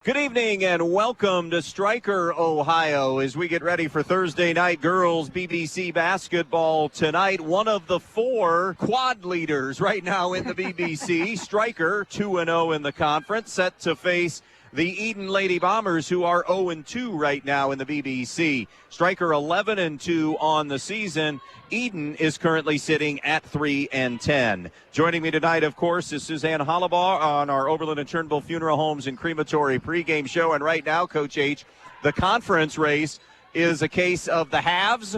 Good evening and welcome to Stryker, Ohio, as we get ready for Thursday night girls BBC basketball tonight. One of the four quad leaders right now in the BBC, Stryker, 2-0 in the conference, set to face the Edon Lady Bombers, who are 0-2 right now in the BBC. Stryker 11-2 on the season. Edon is currently sitting at 3-10. Joining me tonight, of course, is Suzanne Hollabaugh on our Overland and Turnbull Funeral Homes and Crematory pregame show. And right now, Coach H, the conference race is a case of the haves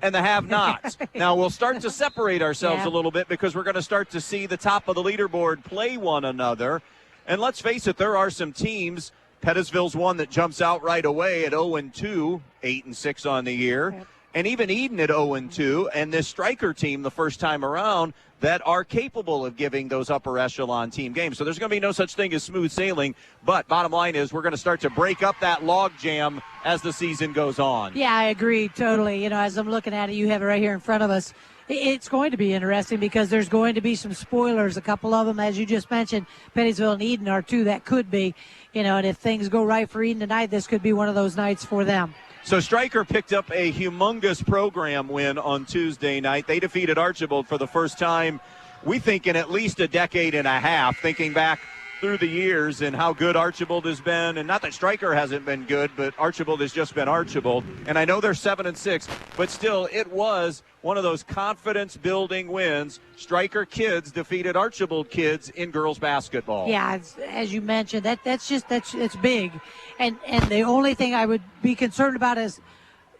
and the have-nots. Now, we'll start to separate ourselves a little bit because we're going to start to see the top of the leaderboard play one another. And let's face it, there are some teams. Pettisville's one that jumps out right away at 0-2, 8-6 on the year. Yep. And even Edon at 0-2, and this Stryker team the first time around that are capable of giving those upper echelon team games. So there's going to be no such thing as smooth sailing. But bottom line is we're going to start to break up that log jam as the season goes on. Yeah, I agree totally. You know, as I'm looking at it, you have it right here in front of us. It's going to be interesting because there's going to be some spoilers. A couple of them, as you just mentioned, Pettisville and Edon are two that could be. You know, and if things go right for Edon tonight, this could be one of those nights for them. So Stryker picked up a humongous program win on Tuesday night. They defeated Archibald for the first time, we think, in at least a decade and a half, thinking back through the years and how good Archibald has been. And not that Stryker hasn't been good, but Archibald has just been Archibald. And I know they're 7-6, but still it was one of those confidence-building wins. Stryker kids defeated Archibald kids in girls basketball. Yeah, as you mentioned, it's big. And the only thing I would be concerned about as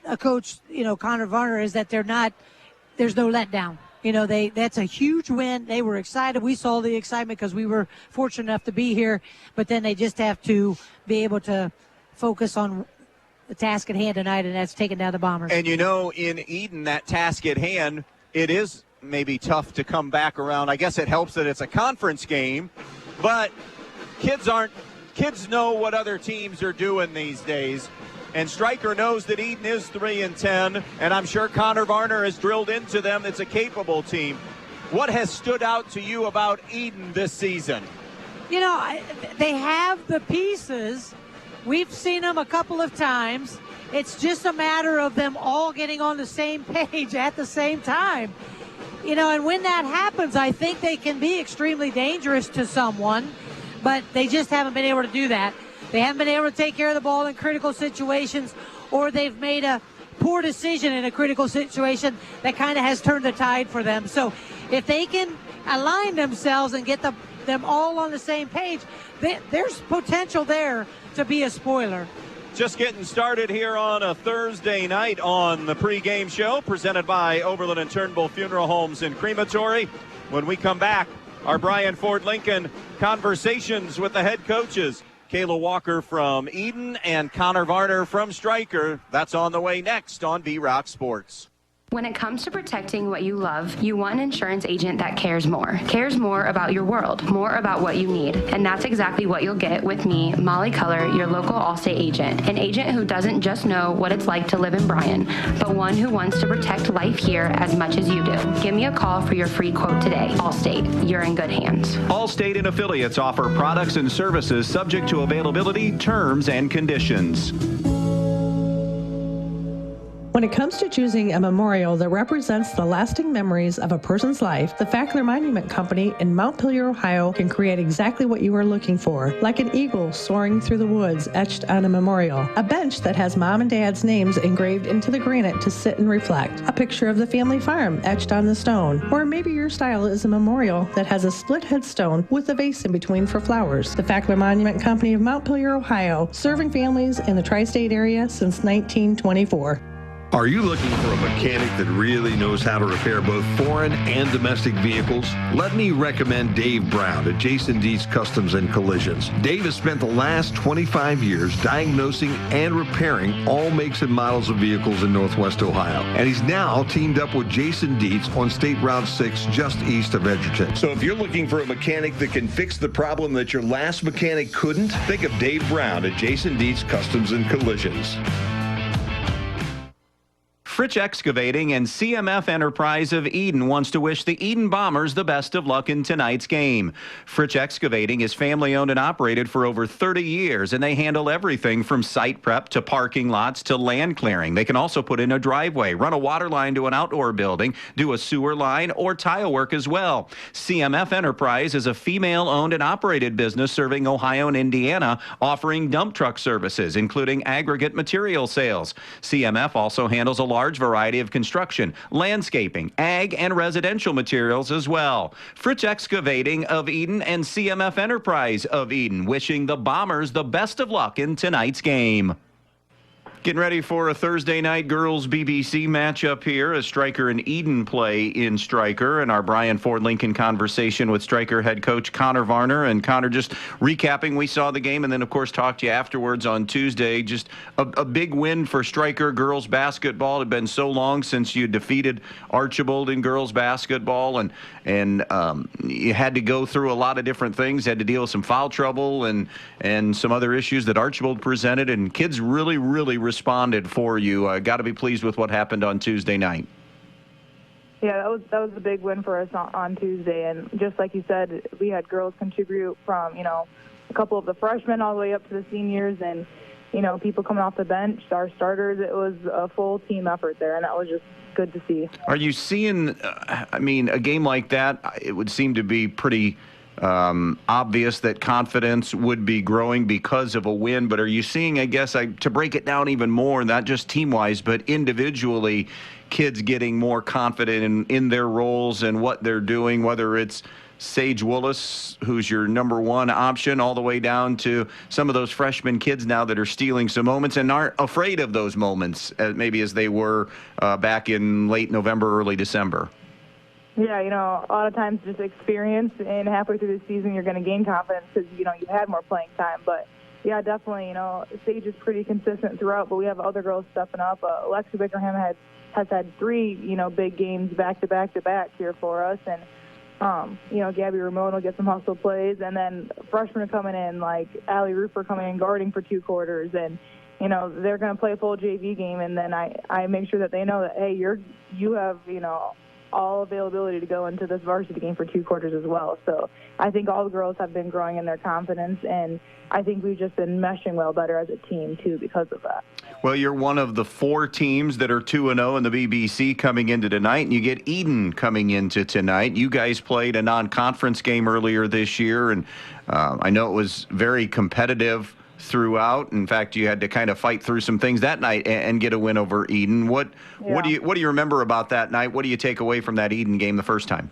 a coach, you know, Connor Varner, is that there's no letdown. You know, that's a huge win. They were excited. We saw the excitement because we were fortunate enough to be here. But then they just have to be able to focus on the task at hand tonight, and that's taking down the Bombers. And, you know, in Edon, that task at hand, it is maybe tough to come back around. I guess it helps that it's a conference game. But kids know what other teams are doing these days. And Stryker knows that Edon is 3-10, and I'm sure Connor Varner has drilled into them. It's a capable team. What has stood out to you about Edon this season? You know, they have the pieces. We've seen them a couple of times. It's just a matter of them all getting on the same page at the same time. You know, and when that happens, I think they can be extremely dangerous to someone, but they just haven't been able to do that. They haven't been able to take care of the ball in critical situations, or they've made a poor decision in a critical situation that kind of has turned the tide for them. So if they can align themselves and get them all on the same page, there's potential there to be a spoiler. Just getting started here on a Thursday night on the pregame show presented by Overland and Turnbull Funeral Homes and Crematory. When we come back, our Brian Ford Lincoln conversations with the head coaches, Kayla Walker from Edon and Connor Varner from Stryker. That's on the way next on B-Rock Sports. When it comes to protecting what you love, you want an insurance agent that cares more about your world, more about what you need. And that's exactly what you'll get with me, Molly Culler, your local Allstate agent. An agent who doesn't just know what it's like to live in Bryan, but one who wants to protect life here as much as you do. Give me a call for your free quote today. Allstate, you're in good hands. Allstate and affiliates offer products and services subject to availability, terms, and conditions. When it comes to choosing a memorial that represents the lasting memories of a person's life, the Fackler Monument Company in Montpelier, Ohio can create exactly what you are looking for, like an eagle soaring through the woods etched on a memorial, a bench that has mom and dad's names engraved into the granite to sit and reflect, a picture of the family farm etched on the stone, or maybe your style is a memorial that has a split headstone with a vase in between for flowers. The Fackler Monument Company of Montpelier, Ohio, serving families in the tri-state area since 1924. Are you looking for a mechanic that really knows how to repair both foreign and domestic vehicles? Let me recommend Dave Brown at Jason Dietz Customs and Collisions. Dave has spent the last 25 years diagnosing and repairing all makes and models of vehicles in Northwest Ohio. And he's now teamed up with Jason Dietz on State Route 6 just east of Edgerton. So if you're looking for a mechanic that can fix the problem that your last mechanic couldn't, think of Dave Brown at Jason Dietz Customs and Collisions. Fritch Excavating and CMF Enterprise of Edon wants to wish the Edon Bombers the best of luck in tonight's game. Fritch Excavating is family-owned and operated for over 30 years, and they handle everything from site prep to parking lots to land clearing. They can also put in a driveway, run a water line to an outdoor building, do a sewer line, or tile work as well. CMF Enterprise is a female-owned and operated business serving Ohio and Indiana, offering dump truck services, including aggregate material sales. CMF also handles a large variety of construction, landscaping, ag, and residential materials as well. Fritch Excavating of Edon and CMF Enterprise of Edon wishing the Bombers the best of luck in tonight's game. Getting ready for a Thursday night girls BBC matchup here as Stryker and Edon play in Stryker, and our Brian Ford Lincoln conversation with Stryker head coach Connor Varner. And Connor, just recapping, we saw the game and then, of course, talked to you afterwards on Tuesday. Just a big win for Stryker girls basketball. It had been so long since you defeated Archibald in girls basketball, and you had to go through a lot of different things, had to deal with some foul trouble and some other issues that Archibald presented, and kids really responded for you. Got to be pleased with what happened on Tuesday night. Yeah, that was a big win for us on Tuesday, and just like you said, we had girls contribute from a couple of the freshmen all the way up to the seniors, and people coming off the bench, our starters. It was a full team effort there, and that was just good to see. Are you seeing? A game like that, it would seem to be pretty obvious that confidence would be growing because of a win, but are you seeing, I guess, to break it down even more, not just team-wise, but individually, kids getting more confident in their roles and what they're doing, whether it's Sage Willis, who's your number one option, all the way down to some of those freshman kids now that are stealing some moments and aren't afraid of those moments, maybe as they were back in late November, early December? Yeah, a lot of times just experience, and halfway through the season you're going to gain confidence because, you've had more playing time. But, yeah, definitely, Sage is pretty consistent throughout, but we have other girls stepping up. Alexa Bickerham has had 3, big games back-to-back here for us. And, Gabby Ramon will get some hustle plays. And then freshmen are coming in, like Allie Roofer coming in guarding for 2 quarters. And, they're going to play a full JV game. And then I make sure that they know that, hey, you have, all availability to go into this varsity game for 2 quarters as well. So I think all the girls have been growing in their confidence, and I think we've just been meshing well better as a team, too, because of that. Well, you're one of the 4 teams that are 2-0 in the BBC coming into tonight, and you get Edon coming into tonight. You guys played a non-conference game earlier this year, and I know it was very competitive throughout. In fact, you had to kind of fight through some things that night and get a win over Edon. What do you remember about that night? What do you take away from that Edon game the first time?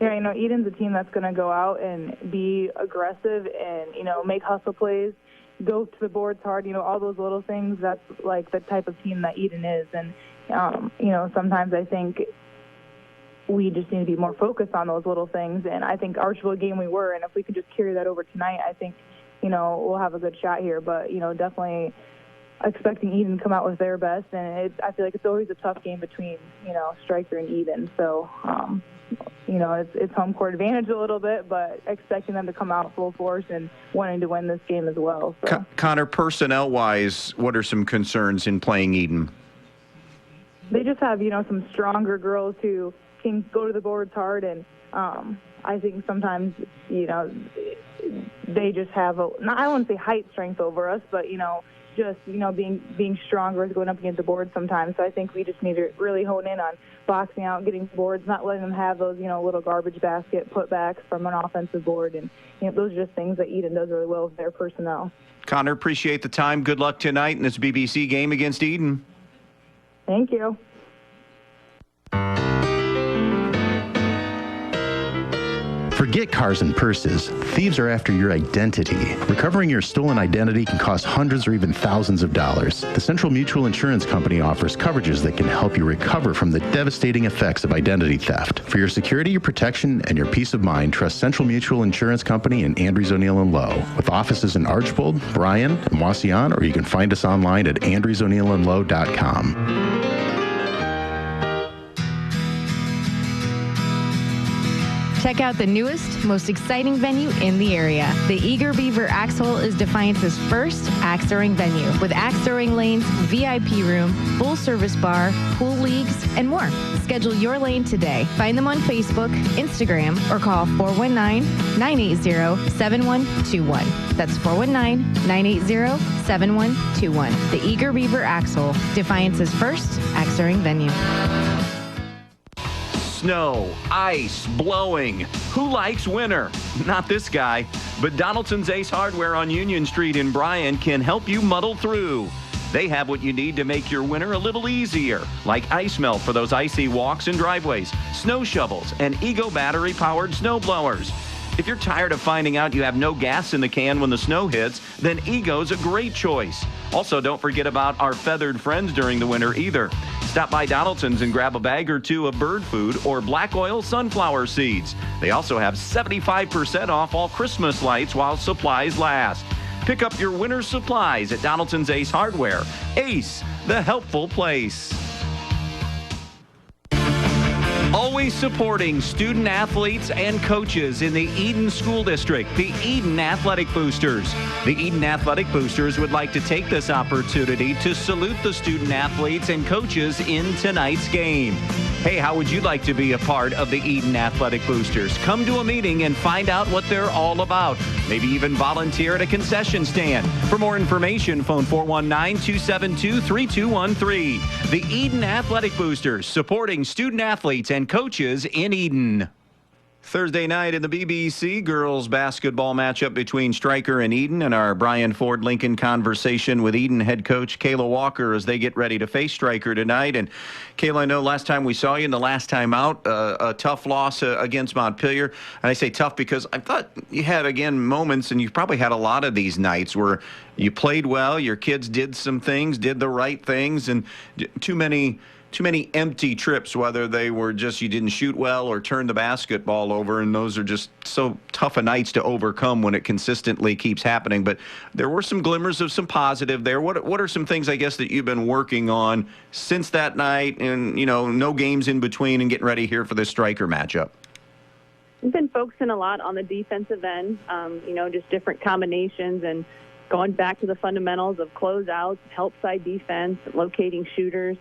Yeah, Edon's a team that's going to go out and be aggressive and, make hustle plays, go to the boards hard, all those little things. That's like the type of team that Edon is. And, sometimes I think we just need to be more focused on those little things. And I think Archibald game we were, and if we could just carry that over tonight, I think, we'll have a good shot here. But, definitely expecting Edon to come out with their best. And I feel like it's always a tough game between, Stryker and Edon. So, it's home court advantage a little bit, but expecting them to come out full force and wanting to win this game as well. So. Connor, personnel-wise, what are some concerns in playing Edon? They just have, some stronger girls who can go to the boards hard, and I think sometimes, they just have I don't want to say height strength over us, but, just, being stronger is going up against the boards sometimes. So I think we just need to really hone in on boxing out, getting boards, not letting them have those, little garbage basket putbacks from an offensive board. And, those are just things that Edon does really well with their personnel. Connor, appreciate the time. Good luck tonight in this BBC game against Edon. Thank you. Forget cars and purses. Thieves are after your identity. Recovering your stolen identity can cost hundreds or even thousands of dollars. The Central Mutual Insurance Company offers coverages that can help you recover from the devastating effects of identity theft. For your security, your protection, and your peace of mind, trust Central Mutual Insurance Company in Andrews, O'Neill, and Lowe. With offices in Archibald, Bryan, and Wauseon, or you can find us online at andrewsoneillandlowe.com. Check out the newest, most exciting venue in the area. The Eager Beaver Axe Hole is Defiance's first axe throwing venue with axe throwing lanes, VIP room, full service bar, pool leagues, and more. Schedule your lane today. Find them on Facebook, Instagram, or call 419-980-7121. That's 419-980-7121. The Eager Beaver Axe Hole, Defiance's first axe throwing venue. Snow, ice, blowing. Who likes winter? Not this guy. But Donaldson's Ace Hardware on Union Street in Bryan can help you muddle through. They have what you need to make your winter a little easier, like ice melt for those icy walks and driveways, snow shovels, and Ego battery-powered snow blowers. If you're tired of finding out you have no gas in the can when the snow hits, then Ego's a great choice. Also, don't forget about our feathered friends during the winter either. Stop by Donaldson's and grab a bag or two of bird food or black oil sunflower seeds. They also have 75% off all Christmas lights while supplies last. Pick up your winter supplies at Donaldson's Ace Hardware. Ace, the helpful place. Always supporting student athletes and coaches in the Edon School District, the Edon Athletic Boosters. The Edon Athletic Boosters would like to take this opportunity to salute the student athletes and coaches in tonight's game. Hey, how would you like to be a part of the Edon Athletic Boosters? Come to a meeting and find out what they're all about. Maybe even volunteer at a concession stand. For more information, phone 419-272-3213. The Edon Athletic Boosters, supporting student athletes and coaches in Edon. Thursday night in the BBC girls basketball matchup between Stryker and Edon, and our Brian Ford Lincoln conversation with Edon head coach Kayla Walker as they get ready to face Stryker tonight. And Kayla, I know last time we saw you and the last time out, a tough loss against Montpelier. And I say tough because I thought you had, again, moments, and you've probably had a lot of these nights where you played well, your kids did some things, did the right things, and too many empty trips, whether they were just you didn't shoot well or turn the basketball over, and those are just so tough a nights to overcome when it consistently keeps happening. But there were some glimmers of some positive there. What are some things, I guess, that you've been working on since that night, and no games in between, and getting ready here for this Stryker matchup? We've been focusing a lot on the defensive end, just different combinations and going back to the fundamentals of closeouts, help side defense, locating shooters.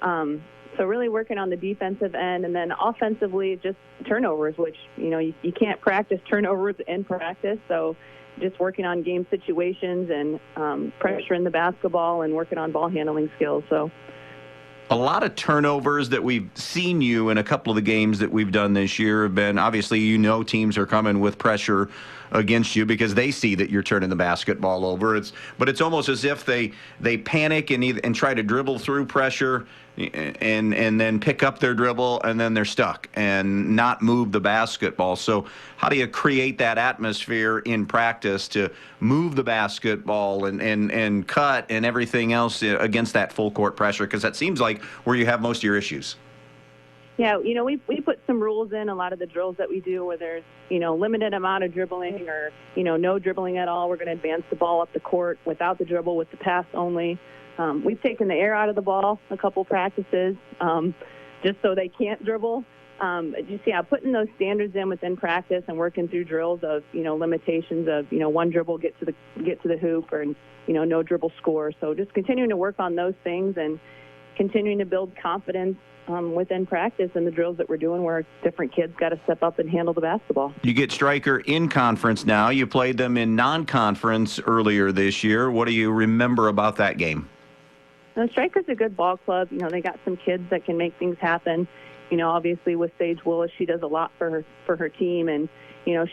So really working on the defensive end, and then offensively, just turnovers, which, you can't practice turnovers in practice. So just working on game situations and pressuring the basketball and working on ball handling skills. So a lot of turnovers that we've seen you in a couple of the games that we've done this year have been, obviously, teams are coming with pressure against you because they see that you're turning the basketball over. But it's almost as if they panic and try to dribble through pressure and then pick up their dribble, and then they're stuck and not move the basketball. So how do you create that atmosphere in practice to move the basketball and cut and everything else against that full court pressure? Because that seems like where you have most of your issues. Yeah, we put some rules in a lot of the drills that we do where there's, limited amount of dribbling or, no dribbling at all. We're going to advance the ball up the court without the dribble, with the pass only. We've taken the air out of the ball a couple practices just so they can't dribble. Putting those standards in within practice and working through drills of, limitations of, one dribble, get to the hoop, or, no dribble score. So just continuing to work on those things and continuing to build confidence within practice and the drills that we're doing where different kids got to step up and handle the basketball. You get Stryker in conference now. You played them in non-conference earlier this year. What do you remember about that game? Stryker's a good ball club. They got some kids that can make things happen. Obviously with Sage Willis, she does a lot for her team, and,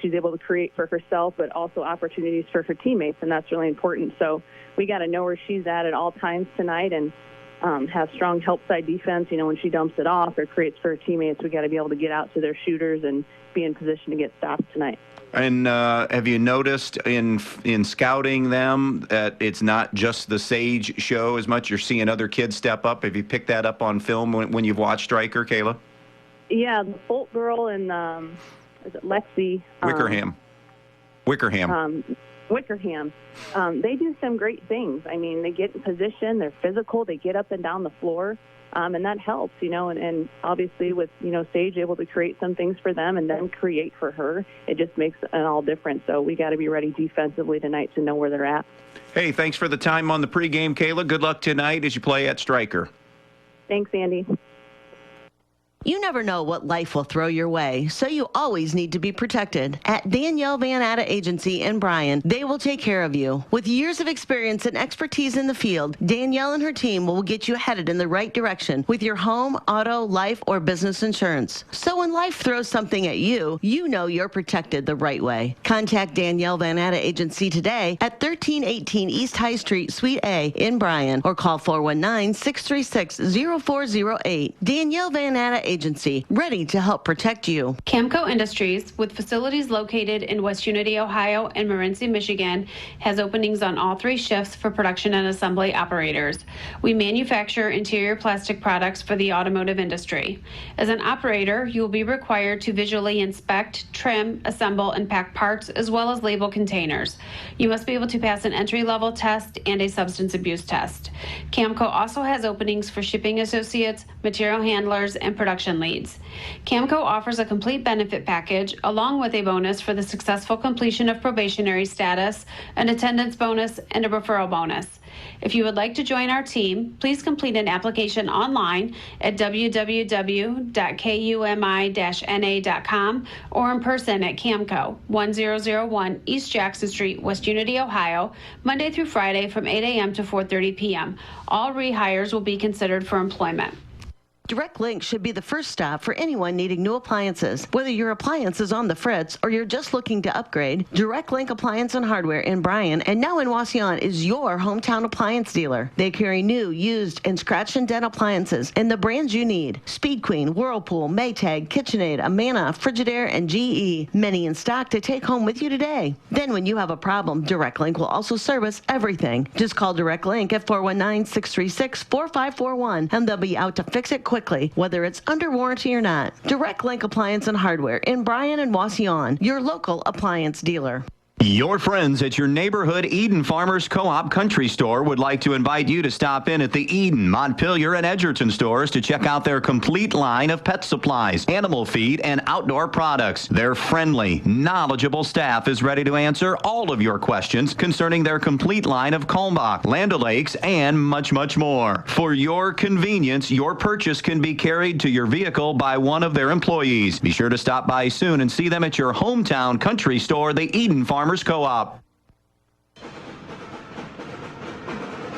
she's able to create for herself, but also opportunities for her teammates, and that's really important. So we got to know where she's at all times tonight, and have strong help side defense. When she dumps it off or creates for her teammates, we got to be able to get out to their shooters and be in position to get stops tonight. And have you noticed in scouting them that it's not just the Sage show as much? You're seeing other kids step up. Have you picked that up on film when you've watched Stryker, Kayla? Yeah, the Folt girl and is it Lexi? Wickerham. They do some great things. I mean, they get in position, they're physical, they get up and down the floor. And that helps, and obviously with, Sage able to create some things for them and then create for her, it just makes it all different. So we got to be ready defensively tonight to know where they're at. Hey, thanks for the time on the pregame, Kayla. Good luck tonight as you play at Stryker. Thanks, Andy. You never know what life will throw your way, so you always need to be protected. At Danielle Van Atta Agency in Bryan, they will take care of you. With years of experience and expertise in the field, Danielle and her team will get you headed in the right direction with your home, auto, life, or business insurance. So when life throws something at you, you know you're protected the right way. Contact Danielle Van Atta Agency today at 1318 East High Street, Suite A in Bryan, or call 419-636-0408. Danielle Van Atta Agency, ready to help protect you. Camco Industries, with facilities located in West Unity, Ohio and Morenci, Michigan, has openings on all 3 shifts for production and assembly operators. We manufacture interior plastic products for the automotive industry. As an operator, you will be required to visually inspect, trim, assemble, and pack parts, as well as label containers. You must be able to pass an entry-level test and a substance abuse test. Camco also has openings for shipping associates, material handlers, and production leads. Camco offers a complete benefit package along with a bonus for the successful completion of probationary status, an attendance bonus, and a referral bonus. If you would like to join our team, please complete an application online at www.kumi-na.com or in person at Camco, 1001 East Jackson Street, West Unity, Ohio, Monday through Friday from 8 a.m. to 4:30 p.m. All rehires will be considered for employment. Direct Link should be the first stop for anyone needing new appliances. Whether your appliance is on the fritz or you're just looking to upgrade, Direct Link Appliance and Hardware in Bryan and now in Wasion is your hometown appliance dealer. They carry new, used, and scratch and dent appliances and the brands you need. Speed Queen, Whirlpool, Maytag, KitchenAid, Amana, Frigidaire, and GE. Many in stock to take home with you today. Then when you have a problem, Direct Link will also service everything. Just call Direct Link at 419-636-4541 and they'll be out to fix it quickly, whether it's under warranty or not. Direct Link Appliance and Hardware in Bryan and Wasion, your local appliance dealer. Your friends at your neighborhood Edon Farmers Co-op Country Store would like to invite you to stop in at the Edon, Montpelier, and Edgerton stores to check out their complete line of pet supplies, animal feed, and outdoor products. Their friendly, knowledgeable staff is ready to answer all of your questions concerning their complete line of Kalmbach, Land O'Lakes, and much, much more. For your convenience, your purchase can be carried to your vehicle by one of their employees. Be sure to stop by soon and see them at your hometown country store, the Edon Farmers Co-op.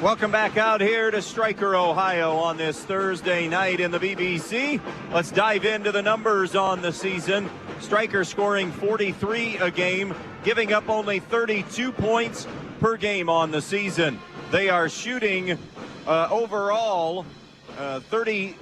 Welcome back out here to Stryker, Ohio on this Thursday night in the BBC. Let's dive into the numbers on the season. Stryker scoring 43 a game, giving up only 32 points per game on the season. They are shooting overall 32%,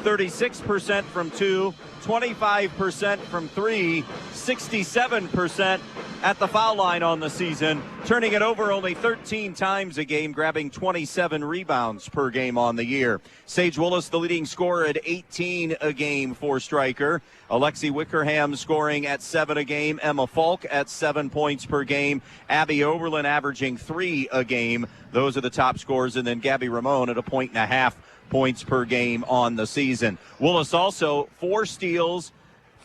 36% from 2, 25% from 3, 67% at the foul line on the season, turning it over only 13 times a game, grabbing 27 rebounds per game on the year. Sage Willis, the leading scorer at 18 a game for Stryker. Alexi Wickerham scoring at 7 a game. Emma Falk at 7 points per game. Abby Oberlin averaging 3 a game. Those are the top scorers. And then Gabby Ramon at 1.5 points per game on the season. Willis also 4 steals,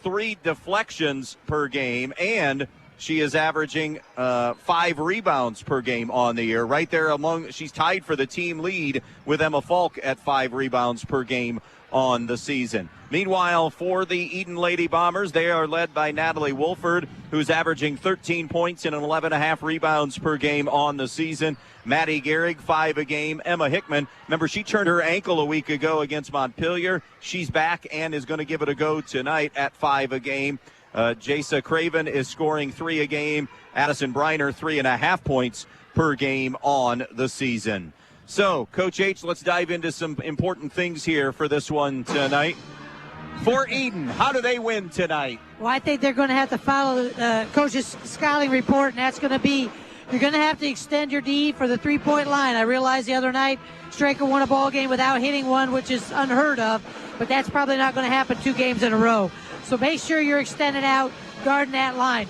3 deflections per game, and she is averaging 5 rebounds per game on the year. Right there she's tied for the team lead with Emma Falk at 5 rebounds per game on the season. Meanwhile, for the Edon Lady Bombers, they are led by Natalie Wolford, who's averaging 13 points and 11.5 rebounds per game on the season. Maddie Gehrig, 5 a game. Emma Hickman, remember, she turned her ankle a week ago against Montpelier. She's back and is going to give it a go tonight at 5 a game. Jasa Craven is scoring 3 a game. Addison Briner, 3.5 points per game on the season. So, Coach H, let's dive into some important things here for this one tonight. For Edon, how do they win tonight? Well, I think they're going to have to follow Coach's scouting report, and that's going to be you're going to have to extend your D for the three-point line. I realized the other night Stryker won a ball game without hitting one, which is unheard of, but that's probably not going to happen 2 games in a row. So make sure you're extending out, guarding that line.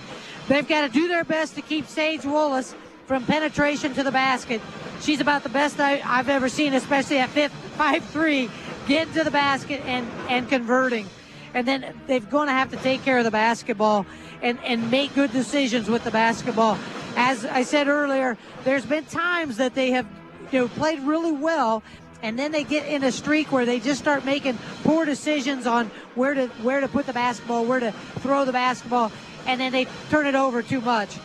They've got to do their best to keep Sage Willis from penetration to the basket. She's about the best I've ever seen, especially at 5'3", getting to the basket and converting. And then they're going to have to take care of the basketball and make good decisions with the basketball. As I said earlier, there's been times that they have played really well, and then they get in a streak where they just start making poor decisions on where to put the basketball, where to throw the basketball, and then they turn it over too much.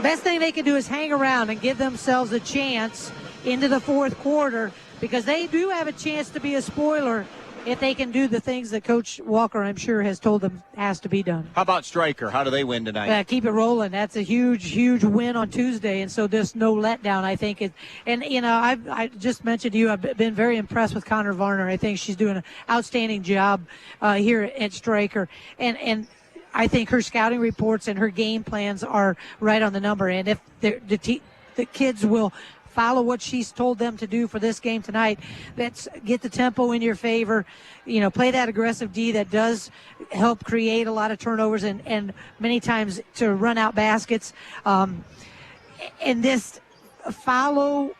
Best thing they can do is hang around and give themselves a chance into the fourth quarter, because they do have a chance to be a spoiler if they can do the things that Coach Walker, I'm sure, has told them has to be done. How about Stryker? How do they win tonight? Keep it rolling. That's a huge win on Tuesday, and so there's no letdown, I think. I just mentioned to you, I've been very impressed with Connor Varner. I think she's doing an outstanding job here at Stryker, and I think her scouting reports and her game plans are right on the number. And if the kids will follow what she's told them to do for this game tonight, let's get the tempo in your favor, play that aggressive D that does help create a lot of turnovers and many times to run out baskets. And this follow,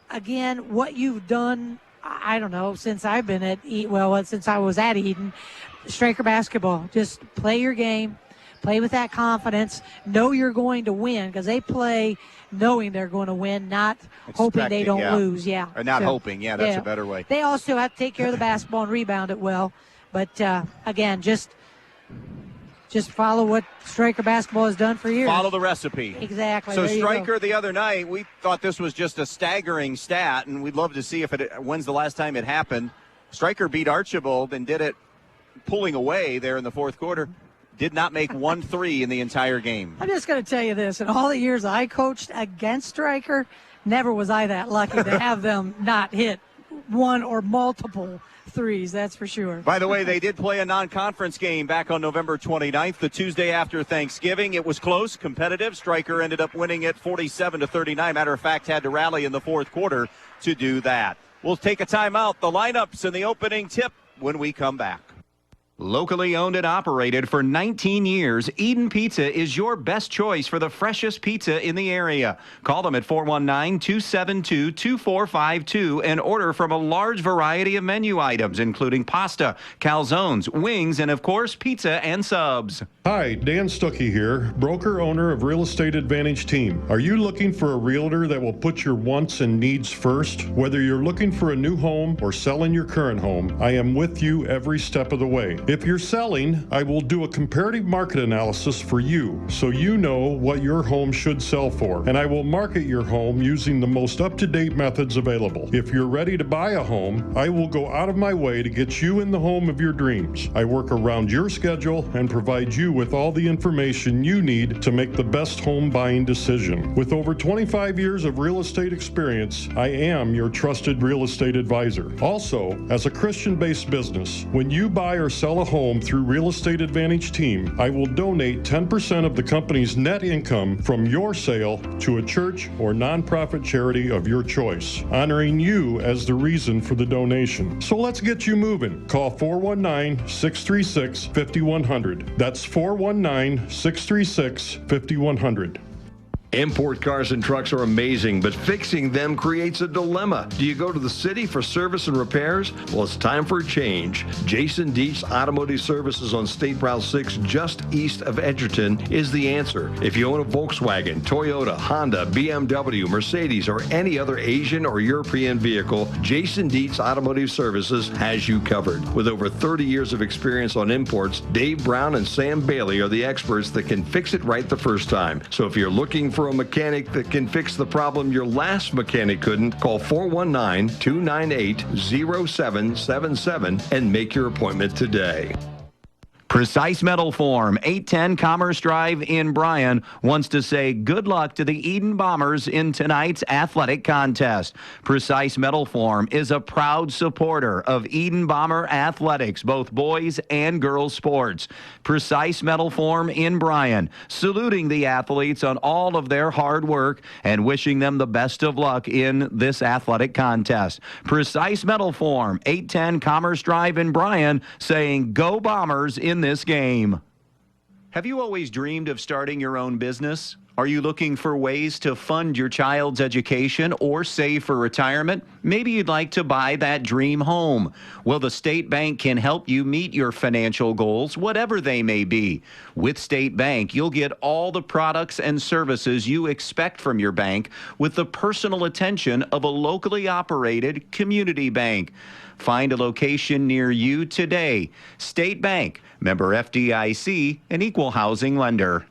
again, what you've done, I don't know, since I've been since I was at Edon, Stryker basketball. Just play your game, play with that confidence, know you're going to win, because they play knowing they're going to win, not hoping they don't lose. Yeah. Or not hoping. Yeah, that's a better way. They also have to take care of the basketball and rebound it well. But, again, just follow what Stryker basketball has done for years. Follow the recipe. Exactly. So Stryker the other night, we thought this was just a staggering stat, and we'd love to see when's the last time it happened. Stryker beat Archibald and did it pulling away there in the fourth quarter. Did not make 1 3 in the entire game. I'm just going to tell you this. In all the years I coached against Stryker, never was I that lucky to have them not hit one or multiple threes, that's for sure. By the way, they did play a non-conference game back on November 29th, the Tuesday after Thanksgiving. It was close, competitive. Stryker ended up winning it 47-39. Matter of fact, had to rally in the fourth quarter to do that. We'll take a timeout. The lineups and the opening tip when we come back. Locally owned and operated for 19 years, Edon Pizza is your best choice for the freshest pizza in the area. Call them at 419-272-2452 and order from a large variety of menu items, including pasta, calzones, wings, and, of course, pizza and subs. Hi, Dan Stuckey here, broker owner of Real Estate Advantage Team. Are you looking for a realtor that will put your wants and needs first? Whether you're looking for a new home or selling your current home, I am with you every step of the way. If you're selling, I will do a comparative market analysis for you so you know what your home should sell for, and I will market your home using the most up-to-date methods available. If you're ready to buy a home, I will go out of my way to get you in the home of your dreams. I work around your schedule and provide you with all the information you need to make the best home buying decision. With over 25 years of real estate experience, I am your trusted real estate advisor. Also, as a Christian-based business, when you buy or sell a home through Real Estate Advantage Team, I will donate 10% of the company's net income from your sale to a church or nonprofit charity of your choice, honoring you as the reason for the donation. So let's get you moving. Call 419-636-5100. That's 419-636-5100. Import cars and trucks are amazing, but fixing them creates a dilemma. Do you go to the city for service and repairs? Well, it's time for a change. Jason Dietz Automotive Services on State Route 6, just east of Edgerton, is the answer. If you own a Volkswagen, Toyota, Honda, BMW, Mercedes, or any other Asian or European vehicle, Jason Dietz Automotive Services has you covered. With over 30 years of experience on imports, Dave Brown and Sam Bailey are the experts that can fix it right the first time. So if you're looking for a mechanic that can fix the problem your last mechanic couldn't, call 419-298-0777 and make your appointment today. Precise Metal Form, 810 Commerce Drive in Bryan, wants to say good luck to the Edon Bombers in tonight's athletic contest. Precise Metal Form is a proud supporter of Edon Bomber athletics, both boys and girls sports. Precise Metal Form in Bryan, saluting the athletes on all of their hard work and wishing them the best of luck in this athletic contest. Precise Metal Form, 810 Commerce Drive in Bryan, saying go Bombers in this game. Have you always dreamed of starting your own business? Are you looking for ways to fund your child's education or save for retirement? Maybe you'd like to buy that dream home. Well, the State Bank can help you meet your financial goals, whatever they may be. With State Bank, you'll get all the products and services you expect from your bank with the personal attention of a locally operated community bank. Find a location near you today. State Bank, member FDIC, an equal housing lender.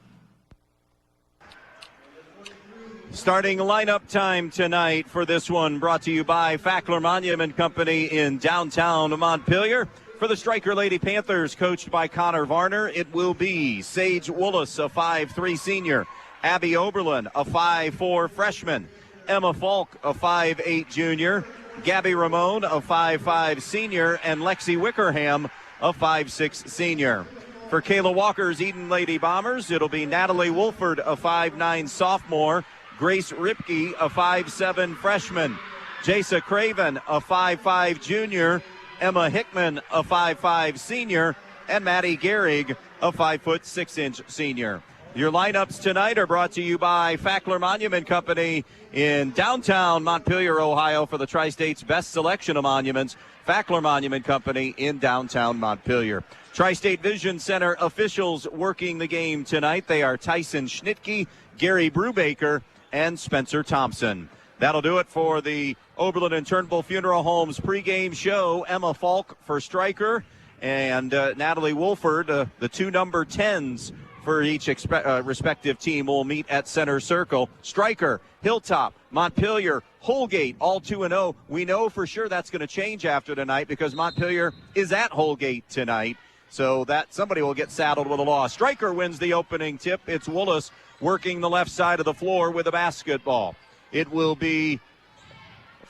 Starting lineup time tonight for this one, brought to you by Fackler Monument Company in downtown Montpelier. For the Stryker Lady Panthers, coached by Connor Varner, it will be Sage Willis, a 5'3 senior, Abby Oberlin, a 5'4 freshman, Emma Falk, a 5'8 junior, Gabby Ramone, a 5'5 senior, and Lexi Wickerham, a 5'6 senior. For Kayla Walker's Edon Lady Bombers, it'll be Natalie Wolford, a 5'9 sophomore, Grace Ripke, a 5'7 freshman, Jasa Craven, a 5'5 junior, Emma Hickman, a 5'5 senior, and Maddie Gehrig, a 5'6" senior. Your lineups tonight are brought to you by Fackler Monument Company in downtown Montpelier, Ohio, for the Tri-State's best selection of monuments. Fackler Monument Company in downtown Montpelier. Tri-State Vision Center officials working the game tonight. They are Tyson Schnitke, Gary Brubaker, and Spencer Thompson. That'll do it for the Oberlin and Turnbull Funeral Homes pregame show. Emma Falk for Stryker and Natalie Wolford, the two number 10s for each respective team, will meet at center circle. Stryker, Hilltop, Montpelier, Holgate, all 2-0. We know for sure that's going to change after tonight because Montpelier is at Holgate tonight. So that somebody will get saddled with a loss. Stryker wins the opening tip. It's Willis working the left side of the floor with a basketball. It will be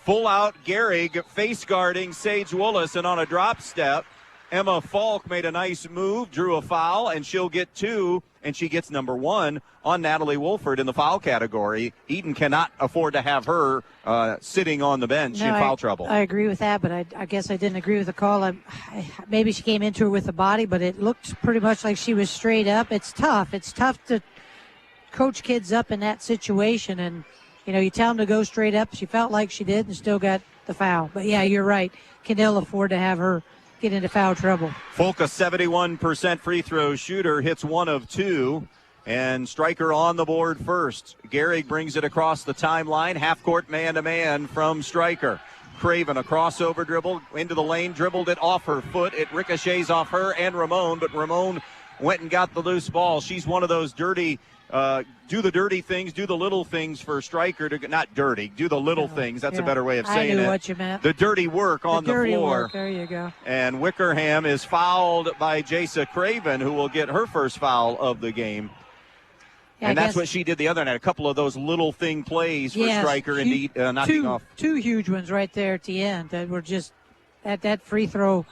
full out Gehrig face guarding Sage Willis, and on a drop step, Emma Falk made a nice move, drew a foul, and she'll get two, and she gets number one on Natalie Wolford in the foul category. Edon cannot afford to have her sitting on the bench in foul trouble. I agree with that, but I guess I didn't agree with the call. Maybe she came into her with the body, but it looked pretty much like she was straight up. It's tough. It's tough to coach kids up in that situation, and you tell them to go straight up. She felt like she did and still got the foul. But yeah, you're right. Can ill afford to have her get into foul trouble. Folk, a 71% free throw shooter, hits 1 of 2, and Stryker on the board first. Gehrig brings it across the timeline, half court man-to-man from Stryker. Craven, a crossover dribble into the lane, dribbled it off her foot. It ricochets off her and Ramone, but Ramone went and got the loose ball. She's one of those dirty do the dirty things, do the little things for Stryker. Not dirty, do the little things. That's a better way of saying it. I knew what you meant. The dirty work on the dirty floor. Work. There you go. And Wickerham is fouled by Jasa Craven, who will get her first foul of the game. Yeah, and that's what she did the other night. A couple of those little thing plays for Stryker and knocking off. Two huge ones right there at the end that were just that free throw.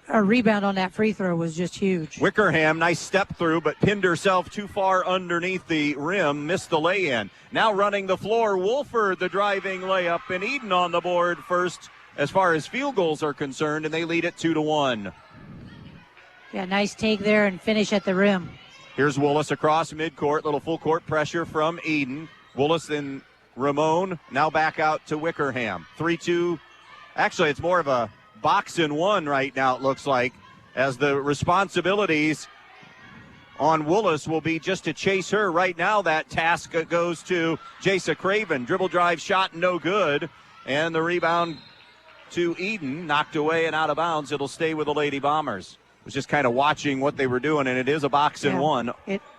A rebound on that free throw was just huge. Wickerham, nice step through, but pinned herself too far underneath the rim, missed the lay-in. Now running the floor, Wolford, the driving layup, and Edon on the board first as far as field goals are concerned, and they lead it 2-1. Yeah, nice take there and finish at the rim. Here's Willis across midcourt, little full court pressure from Edon. Willis and Ramone now back out to Wickerham. 3-2. Actually, it's more of a box and one right now, it looks like, as the responsibilities on Willis will be just to chase her. Right now, that task goes to Jasa Craven. Dribble drive shot, no good. And the rebound to Edon, knocked away and out of bounds. It'll stay with the Lady Bombers. Was just kind of watching what they were doing, and it is a box and one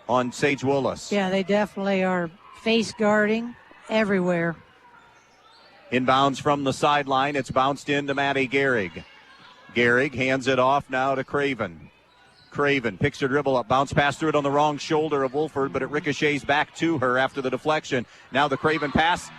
on Sage Willis. Yeah, they definitely are face guarding everywhere. Inbounds from the sideline. It's bounced into Maddie Gehrig. Gehrig hands it off now to Craven. Craven picks her dribble up. Bounce pass through it on the wrong shoulder of Wolford, but it ricochets back to her after the deflection. Now the Craven pass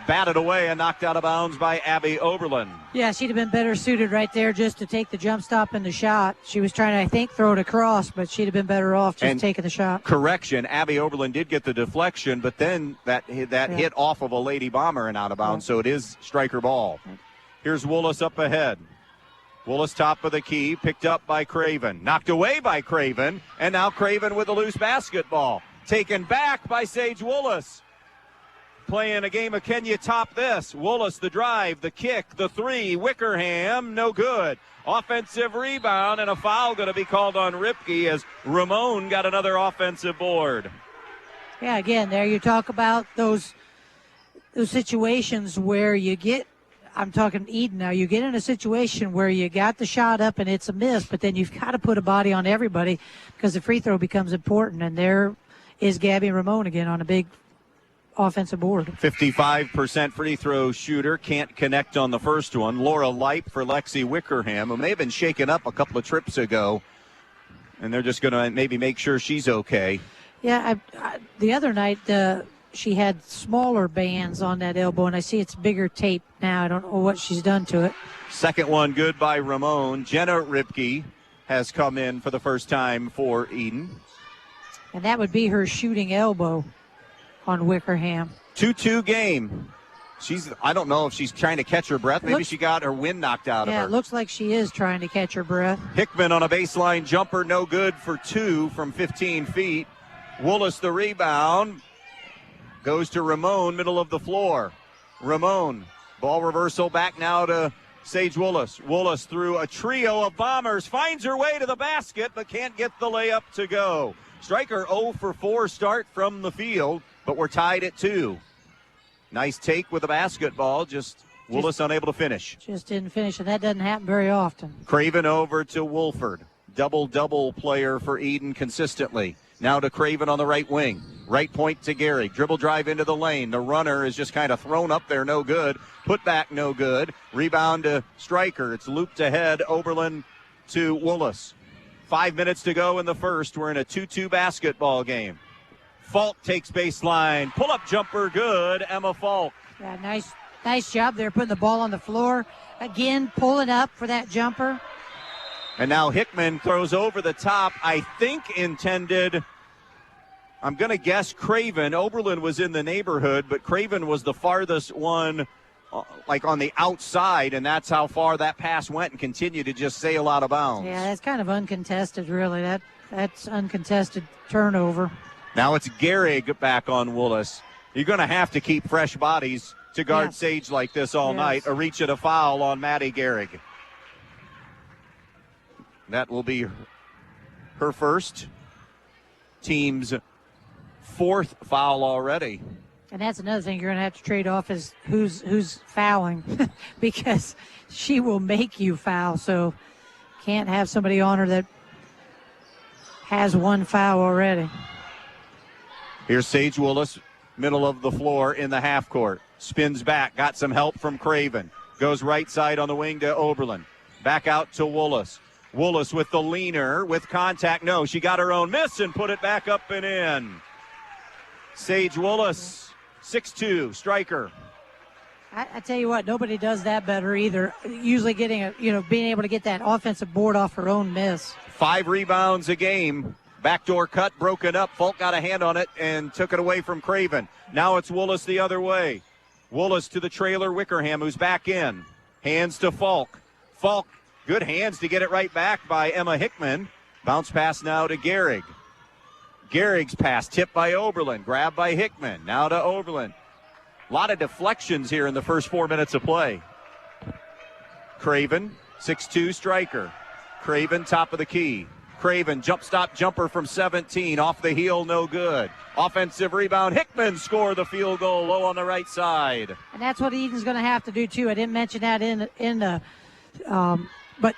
batted away and knocked out of bounds by Abby Oberlin. Yeah, she'd have been better suited right there just to take the jump stop and the shot. She was trying to, I think, throw it across, but she'd have been better off just taking the shot. Correction, Abby Oberlin did get the deflection, but then that hit off of a Lady Bomber and out of bounds, so it is Stryker ball. Here's Willis up ahead. Willis top of the key, picked up by Craven. Knocked away by Craven, and now Craven with a loose basketball. Taken back by Sage Woolas. Playing a game of can you top this? Woolas, the drive, the kick, the three. Wickerham, no good. Offensive rebound and a foul going to be called on Ripke as Ramon got another offensive board. Yeah, again, there you talk about those situations where you get, I'm talking Edon now, you get in a situation where you got the shot up and it's a miss, but then you've got to put a body on everybody because the free throw becomes important. And there is Gabby Ramon again on a big offensive board. 55% free throw shooter, can't connect on the first one. Laura Lipe for Lexi Wickerham, who may have been shaken up a couple of trips ago, and they're just going to maybe make sure she's okay. Yeah, the other night she had smaller bands on that elbow, and I see it's bigger tape now. I don't know what she's done to it. Second one good by Ramon. Jenna Ripke has come in for the first time for Edon. And that would be her shooting elbow on Wickerham. 2-2 game. I don't know if she's trying to catch her breath. Maybe she got her wind knocked out of her. Yeah, it looks like she is trying to catch her breath. Hickman on a baseline jumper, no good for 2 from 15 feet. Woolas the rebound. Goes to Ramon, middle of the floor. Ramon, ball reversal back now to Sage Woolas. Woolas through a trio of bombers, finds her way to the basket, but can't get the layup to go. Stryker 0 for 4 start from the field, but we're tied at 2. Nice take with the basketball, just Woolas unable to finish. Just didn't finish, and that doesn't happen very often. Craven over to Wolford. Double-double player for Edon consistently. Now to Craven on the right wing. Right point to Gary. Dribble drive into the lane. The runner is just kind of thrown up there, no good. Put back, no good. Rebound to Stryker. It's looped ahead. Oberlin to Woolas. 5 minutes to go in the first. We're in a 2-2 basketball game. Falk takes baseline. Pull-up jumper, good. Emma Falk. Yeah, nice job there putting the ball on the floor. Again, pulling up for that jumper. And now Hickman throws over the top, I think intended, I'm going to guess Craven. Oberlin was in the neighborhood, but Craven was the farthest one, like on the outside, and that's how far that pass went and continued to just sail out of bounds. Yeah, that's kind of uncontested, really. That's uncontested turnover. Now it's Gehrig back on Woolas. You're going to have to keep fresh bodies to guard Sage like this all night. A reach and a foul on Maddie Gehrig. That will be her first, team's 4th foul already. And that's another thing you're going to have to trade off is who's fouling because she will make you foul. So can't have somebody on her that has 1 foul already. Here's Sage Woolas, middle of the floor in the half court. Spins back, got some help from Craven. Goes right side on the wing to Oberlin. Back out to Woolas. Woolas with the leaner, with contact. No, she got her own miss and put it back up and in. Sage Woolas, 6'2", Stryker. I tell you what, nobody does that better either. Usually getting being able to get that offensive board off her own miss. 5 rebounds a game. Backdoor cut, broken up. Falk got a hand on it and took it away from Craven. Now it's Woolas the other way. Woolas to the trailer, Wickerham, who's back in. Hands to Falk. Falk, good hands to get it right back by Emma Hickman. Bounce pass now to Gehrig. Gehrig's pass tipped by Oberlin. Grabbed by Hickman. Now to Oberlin. A lot of deflections here in the first 4 minutes of play. Craven, 6'2", Stryker. Craven, top of the key. Craven, jump stop jumper from 17. Off the heel, no good. Offensive rebound. Hickman score the field goal low on the right side. And that's what Edon's going to have to do, too. I didn't mention that in the but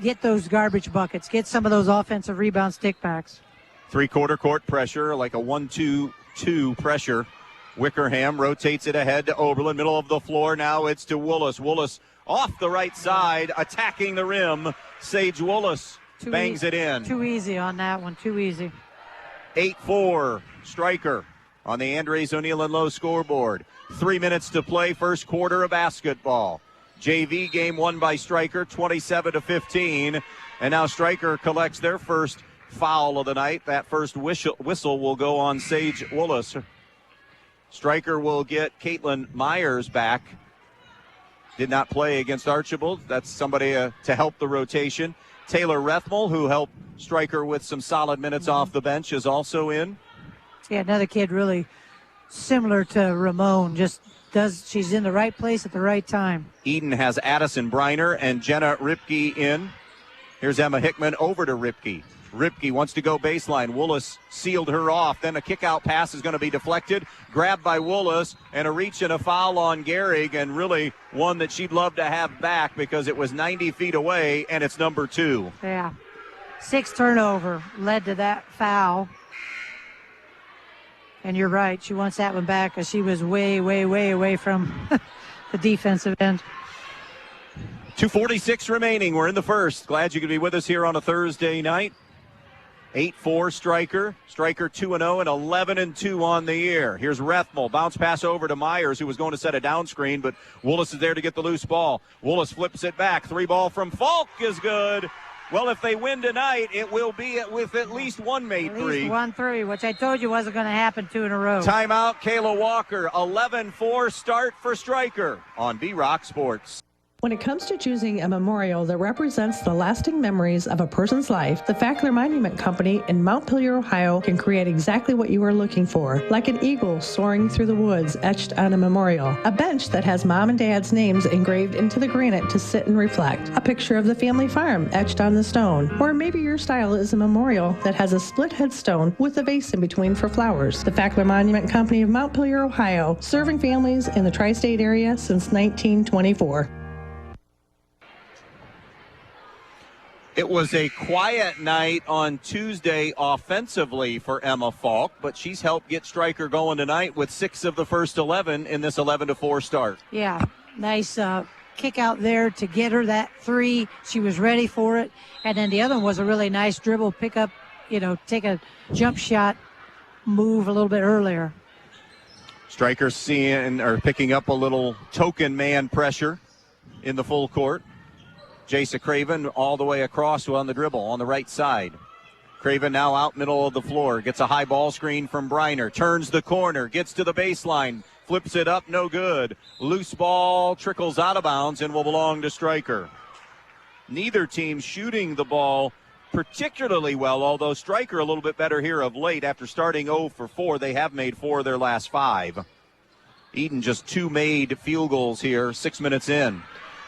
get those garbage buckets. Get some of those offensive rebound stickbacks. 3/4 court pressure, like a 1-2-2 pressure. Wickerham rotates it ahead to Oberlin, middle of the floor. Now it's to Woolas. Woolas off the right side, attacking the rim. Sage Woolas bangs it in. Too easy on that one, too easy. 8-4, Stryker on the Andres O'Neill and Lowe scoreboard. 3 minutes to play, first quarter of basketball. JV game won by Stryker, 27-15. And now Stryker collects their first foul of the night. That first whistle will go on Sage Woolas. Stryker will get Caitlin Myers back. Did not play against Archibald. That's somebody to help the rotation. Taylor Rethmel, who helped Stryker with some solid minutes off the bench, is also in. Yeah, another kid really similar to Ramon, she's in the right place at the right time. Edon has Addison Briner and Jenna Ripke in. Here's Emma Hickman over to Ripke. Ripke wants to go baseline. Woolis sealed her off. Then a kick-out pass is going to be deflected. Grabbed by Woolis, and a reach and a foul on Gehrig, and really one that she'd love to have back because it was 90 feet away, and it's number 2. Yeah. 6 turnover led to that foul. And you're right. She wants that one back because she was way, way, way away from the defensive end. 2:46 remaining. We're in the first. Glad you could be with us here on a Thursday night. 8-4 Stryker. Stryker 2-0 and 11-2 on the year. Here's Rethmel. Bounce pass over to Myers, who was going to set a down screen, but Woolis is there to get the loose ball. Woolis flips it back. 3 ball from Falk is good. Well, if they win tonight, it will be with at least one made at three. Least 1-3, which I told you wasn't going to happen 2 in a row. Timeout, Kayla Walker. 11-4 start for Stryker on B-Rock Sports. When it comes to choosing a memorial that represents the lasting memories of a person's life, the Fackler Monument Company in Montpelier, Ohio can create exactly what you are looking for, like an eagle soaring through the woods etched on a memorial, a bench that has mom and dad's names engraved into the granite to sit and reflect, a picture of the family farm etched on the stone, or maybe your style is a memorial that has a split headstone with a vase in between for flowers. The Fackler Monument Company of Montpelier, Ohio, serving families in the tri-state area since 1924. It was a quiet night on Tuesday offensively for Emma Falk, but she's helped get Stryker going tonight with 6 of the first 11 in this 11-4 start. Yeah, nice kick out there to get her that 3. She was ready for it. And then the other one was a really nice dribble pick up, take a jump shot move a little bit earlier. Stryker picking up a little token man pressure in the full court. Jasa Craven all the way across on the dribble on the right side. Craven now out middle of the floor. Gets a high ball screen from Briner. Turns the corner. Gets to the baseline. Flips it up. No good. Loose ball trickles out of bounds and will belong to Stryker. Neither team shooting the ball particularly well, although Stryker a little bit better here of late. After starting 0 for 4, they have made 4 of their last 5. Edon just 2 made field goals here, 6 minutes in.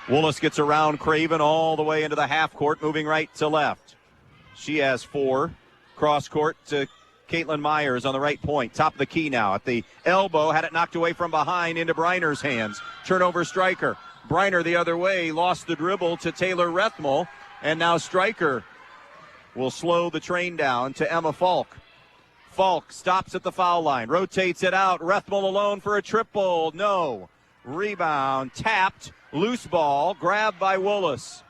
Woolis gets around Craven all the way into the half court, moving right to left. She has 4. Cross court to Caitlin Myers on the right point. Top of the key now at the elbow. Had it knocked away from behind into Briner's hands. Turnover Stryker. Briner the other way. Lost the dribble to Taylor Rethmel. And now Stryker will slow the train down to Emma Falk. Falk stops at the foul line. Rotates it out. Rethmel alone for a triple. No. Rebound. Tapped. Loose ball, grabbed by Woolis.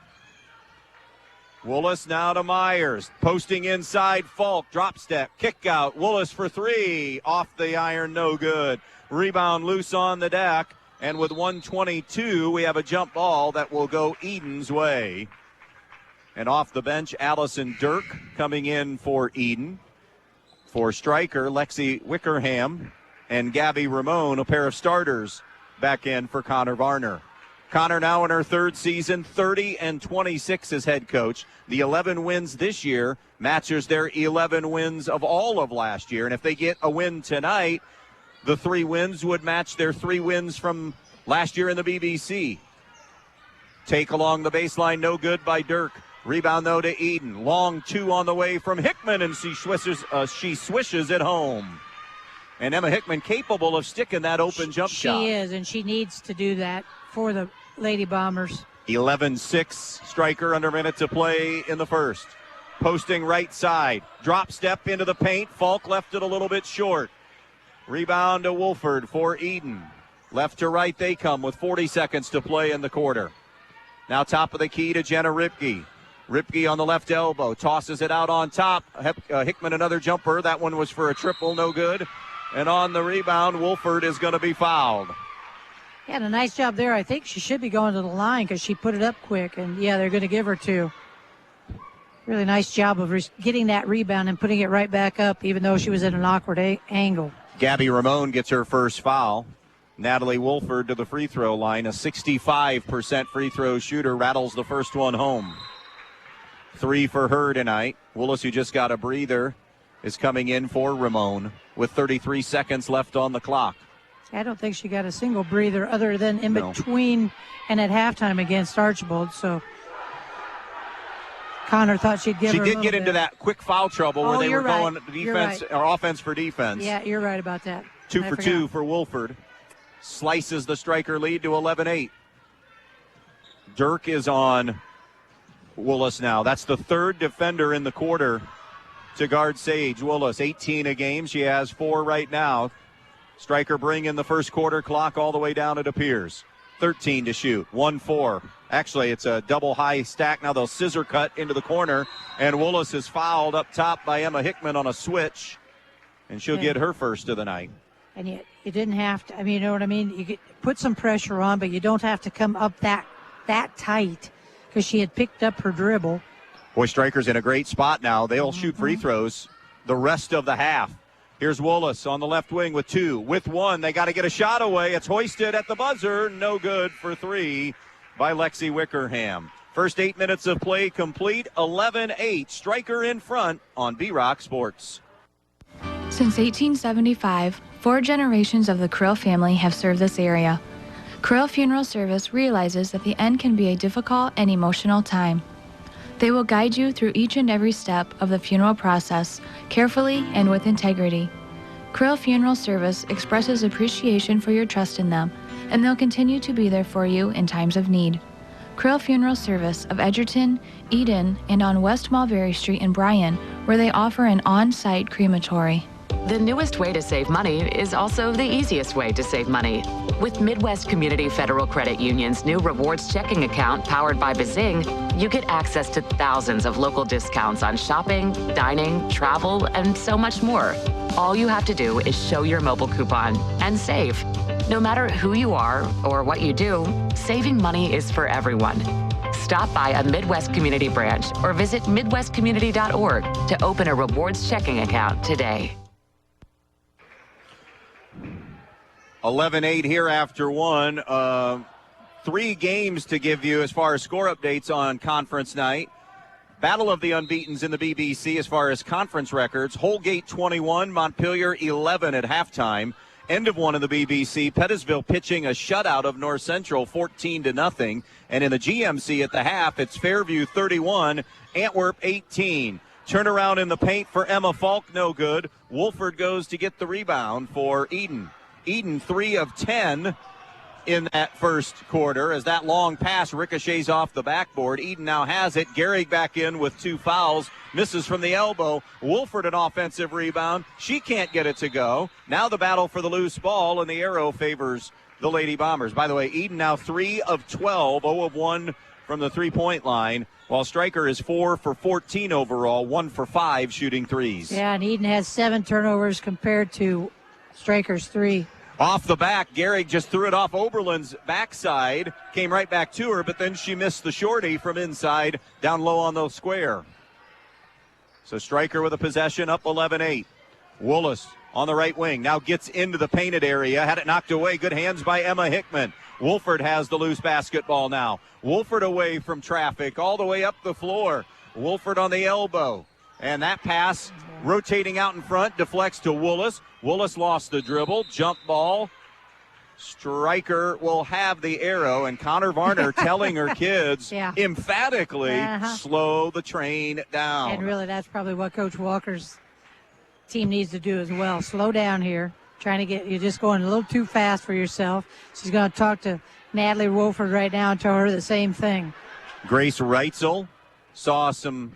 Woolis now to Myers. Posting inside, Falk. Drop step, kick out. Woolis for 3. Off the iron, no good. Rebound loose on the deck. And with 1:22, we have a jump ball that will go Edon's way. And off the bench, Allison Dirk coming in for Edon. For Stryker, Lexi Wickerham and Gabby Ramon, a pair of starters, back in for Connor Varner. Connor now in her 3rd season, 30-26 as head coach. The 11 wins this year matches their 11 wins of all of last year. And if they get a win tonight, the 3 wins would match their 3 wins from last year in the BBC. Take along the baseline, no good by Dirk. Rebound, though, to Edon. Long 2 on the way from Hickman, and she swishes it home. And Emma Hickman capable of sticking that open jump shot. She is, and she needs to do that for the Lady Bombers. 11-6, Stryker under a minute to play in the first. Posting right side. Drop step into the paint. Falk left it a little bit short. Rebound to Wolford for Edon. Left to right they come with 40 seconds to play in the quarter. Now top of the key to Jenna Ripke. Ripke on the left elbow. Tosses it out on top. Hickman another jumper. That one was for a triple. No good. And on the rebound, Wolford is going to be fouled. Yeah, and a nice job there. I think she should be going to the line because she put it up quick. And, yeah, they're going to give her 2. Really nice job of getting that rebound and putting it right back up, even though she was at an awkward angle. Gabby Ramon gets her first foul. Natalie Wolford to the free throw line. A 65% free throw shooter rattles the first one home. 3 for her tonight. Woolis, who just got a breather, is coming in for Ramon with 33 seconds left on the clock. I don't think she got a single breather other than in between and at halftime against Archibald. So Connor thought she'd give her a little bit. She did get into that quick foul trouble where they were going defense or offense for defense. Yeah, you're right about that. 2 for 2 for Wolford. Slices the Stryker lead to 11-8. Dirk is on Willis now. That's the third defender in the quarter to guard Sage Willis. 18 a game. She has 4 right now. Stryker bringing the first quarter clock all the way down, it appears. 13 to shoot. 1-4. Actually, it's a double high stack. Now they'll scissor cut into the corner, and Willis is fouled up top by Emma Hickman on a switch, and she'll get her first of the night. And you didn't have to, you know what I mean? You could put some pressure on, but you don't have to come up that tight because she had picked up her dribble. Boy, Stryker's in a great spot now. They'll shoot free throws the rest of the half. Here's Willis on the left wing with 2. With 1, they got to get a shot away. It's hoisted at the buzzer. No good for 3 by Lexi Wickerham. First 8 minutes of play complete. 11-8. Stryker in front on B-Rock Sports. Since 1875, 4 generations of the Krill family have served this area. Krill Funeral Service realizes that the end can be a difficult and emotional time. They will guide you through each and every step of the funeral process, carefully and with integrity. Krill Funeral Service expresses appreciation for your trust in them, and they'll continue to be there for you in times of need. Krill Funeral Service of Edgerton, Edon, and on West Mulberry Street in Bryan, where they offer an on-site crematory. The newest way to save money is also the easiest way to save money. With Midwest Community Federal Credit Union's new rewards checking account powered by Bazing, you get access to thousands of local discounts on shopping, dining, travel, and so much more. All you have to do is show your mobile coupon and save. No matter who you are or what you do, saving money is for everyone. Stop by a Midwest Community branch or visit midwestcommunity.org to open a rewards checking account today. 11-8 here after 1. 3 games to give you as far as score updates on conference night. Battle of the Unbeatens in the BBC as far as conference records. Holgate 21, Montpelier 11 at halftime. End of 1 in the BBC. Pettisville pitching a shutout of North Central 14-0. And in the GMC at the half, it's Fairview 31, Antwerp 18. Turnaround in the paint for Emma Falk, no good. Wolford goes to get the rebound for Edon. Edon 3 of 10 in that first quarter as that long pass ricochets off the backboard. Edon now has it. Gehrig back in with 2 fouls. Misses from the elbow. Wolford an offensive rebound. She can't get it to go. Now the battle for the loose ball, and the arrow favors the Lady Bombers. By the way, Edon now 3 of 12, 0 of 1 from the three-point line, while Stryker is 4 for 14 overall, 1 for 5 shooting threes. Yeah, and Edon has 7 turnovers compared to Stryker's 3. Off the back, Gehrig just threw it off Oberlin's backside, came right back to her, but then she missed the shorty from inside, down low on the square. So Stryker with a possession, up 11-8. Willis on the right wing, now gets into the painted area, had it knocked away. Good hands by Emma Hickman. Wolford has the loose basketball now. Wolford away from traffic, all the way up the floor. Wolford on the elbow. And that pass rotating out in front, deflects to Willis. Willis lost the dribble, jump ball. Stryker will have the arrow, and Connor Varner telling her kids emphatically, slow the train down. And really, that's probably what Coach Walker's team needs to do as well. Slow down here. You're just going a little too fast for yourself. She's going to talk to Natalie Wolford right now and tell her the same thing. Grace Reitzel saw some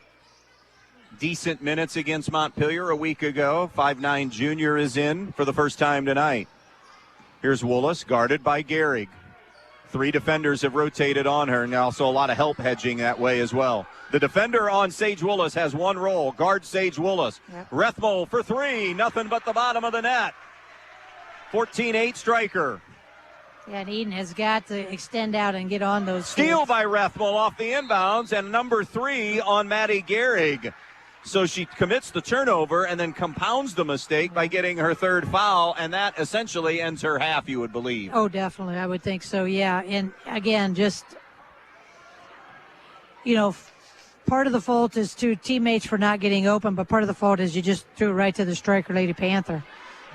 decent minutes against Montpelier a week ago. 5'9" junior is in for the first time tonight. Here's Willis, guarded by Gehrig. 3 defenders have rotated on her, and also a lot of help hedging that way as well. The defender on Sage Willis has 1 roll. Guard Sage Willis. Rethmel for 3. Nothing but the bottom of the net. 14-8 Stryker. Yeah, and Edon has got to extend out and get on those. Steal by Rethmel off the inbounds, and number 3 on Maddie Gehrig. So she commits the turnover and then compounds the mistake by getting her 3rd foul, and that essentially ends her half, you would believe. Oh, definitely. I would think so, yeah. And, again, just, part of the fault is to teammates for not getting open, but part of the fault is you just threw it right to the Stryker Lady Panther.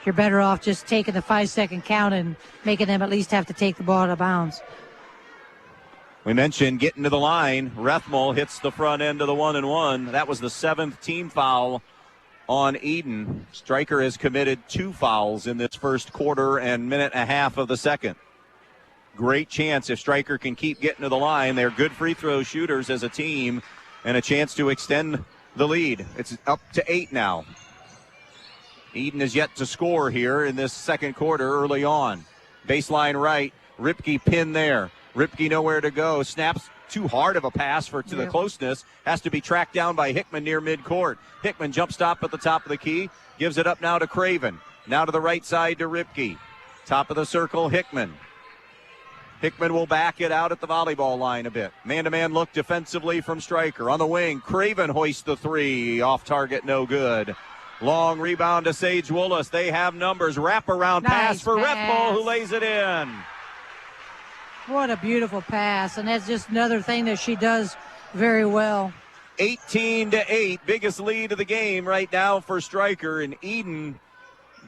You're better off just taking the 5-second count and making them at least have to take the ball out of bounds. We mentioned getting to the line. Rethmel hits the front end of the 1-and-1. That was the 7th team foul on Edon. Stryker has committed 2 fouls in this first quarter and minute and a half of the second. Great chance if Stryker can keep getting to the line. They're good free throw shooters as a team and a chance to extend the lead. It's up to 8 now. Edon is yet to score here in this second quarter early on. Baseline right. Ripke pinned there. Ripke nowhere to go. Snaps too hard of a pass to the closeness. Has to be tracked down by Hickman near midcourt. Hickman jump stop at the top of the key. Gives it up now to Craven. Now to the right side to Ripke. Top of the circle, Hickman. Hickman will back it out at the volleyball line a bit. Man-to-man look defensively from Stryker. On the wing, Craven hoists the 3. Off target, no good. Long rebound to Sage Willis. They have numbers. Wraparound pass for Rethmel, who lays it in. What a beautiful pass, and that's just another thing that she does very well. 18-8, biggest lead of the game right now for Stryker, and Edon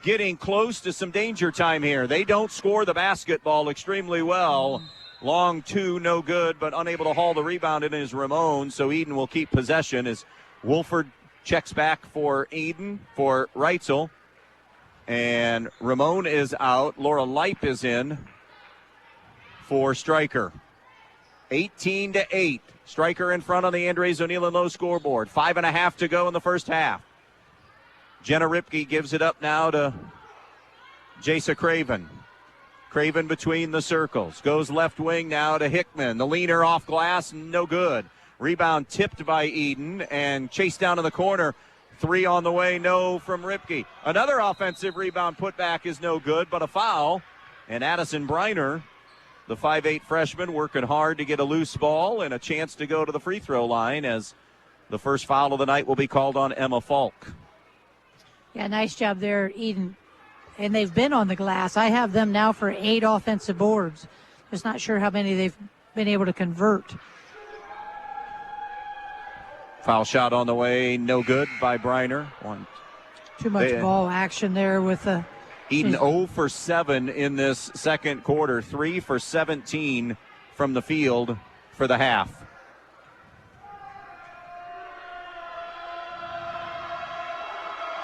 getting close to some danger time here. They don't score the basketball extremely well. Long 2, no good, but unable to haul the rebound in is Ramon, so Edon will keep possession as Wolford checks back for Edon for Reitzel. And Ramon is out. Laura Leip is in for Stryker. 18-8. Stryker in front on the Andres O'Neill and Low scoreboard. 5.5 to go in the first half. Jenna Ripke gives it up now to Jasa Craven. Craven between the circles. Goes left wing now to Hickman. The leaner off glass, no good. Rebound tipped by Edon and chased down in the corner. 3 on the way, no from Ripke. Another offensive rebound put back is no good, but a foul. And Addison Briner, the 5'8 freshman, working hard to get a loose ball and a chance to go to the free throw line as the first foul of the night will be called on Emma Falk. Yeah, nice job there, Edon. And they've been on the glass. I have them now for 8 offensive boards. Just not sure how many they've been able to convert. Foul shot on the way, no good by Briner. Too much ball action there with the... Edon 0 for 7 in this second quarter, 3 for 17 from the field for the half.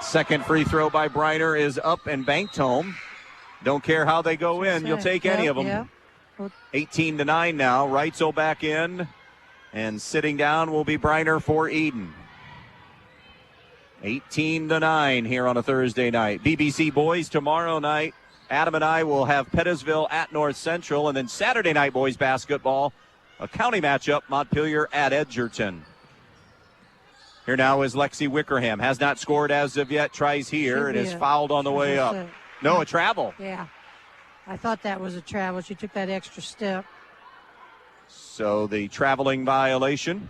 Second free throw by Briner is up and banked home. Don't care how they go in, you'll take any of them. Yeah. 18-9 now. Reitzel back in, and sitting down will be Briner for Edon. 18-9 here on a Thursday night. BBC boys tomorrow night. Adam and I will have Pettisville at North Central, and then Saturday night boys basketball, a county matchup, Montpelier at Edgerton. Here now is Lexi Wickerham. Has not scored as of yet. Tries here and is fouled on the way up. No, a travel. Yeah. I thought that was a travel. She took that extra step. So the traveling violation.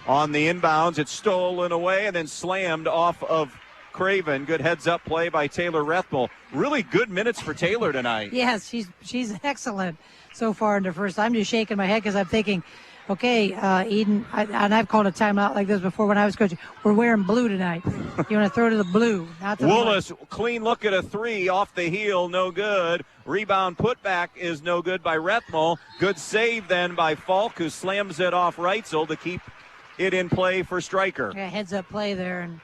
On the inbounds, it's stolen away and then slammed off of Craven. Good heads-up play by Taylor Rethmel. Really good minutes for Taylor tonight. Yes, she's excellent so far in the first. I'm just shaking my head because I'm thinking, okay, Edon, and I've called a timeout like this before when I was coaching. We're wearing blue tonight. You want to throw to the blue, not to Willis, clean look at a 3 off the heel, no good. Rebound putback is no good by Rethmel. Good save then by Falk, who slams it off Reitzel to keep it in play for Stryker. Yeah, heads-up play there, and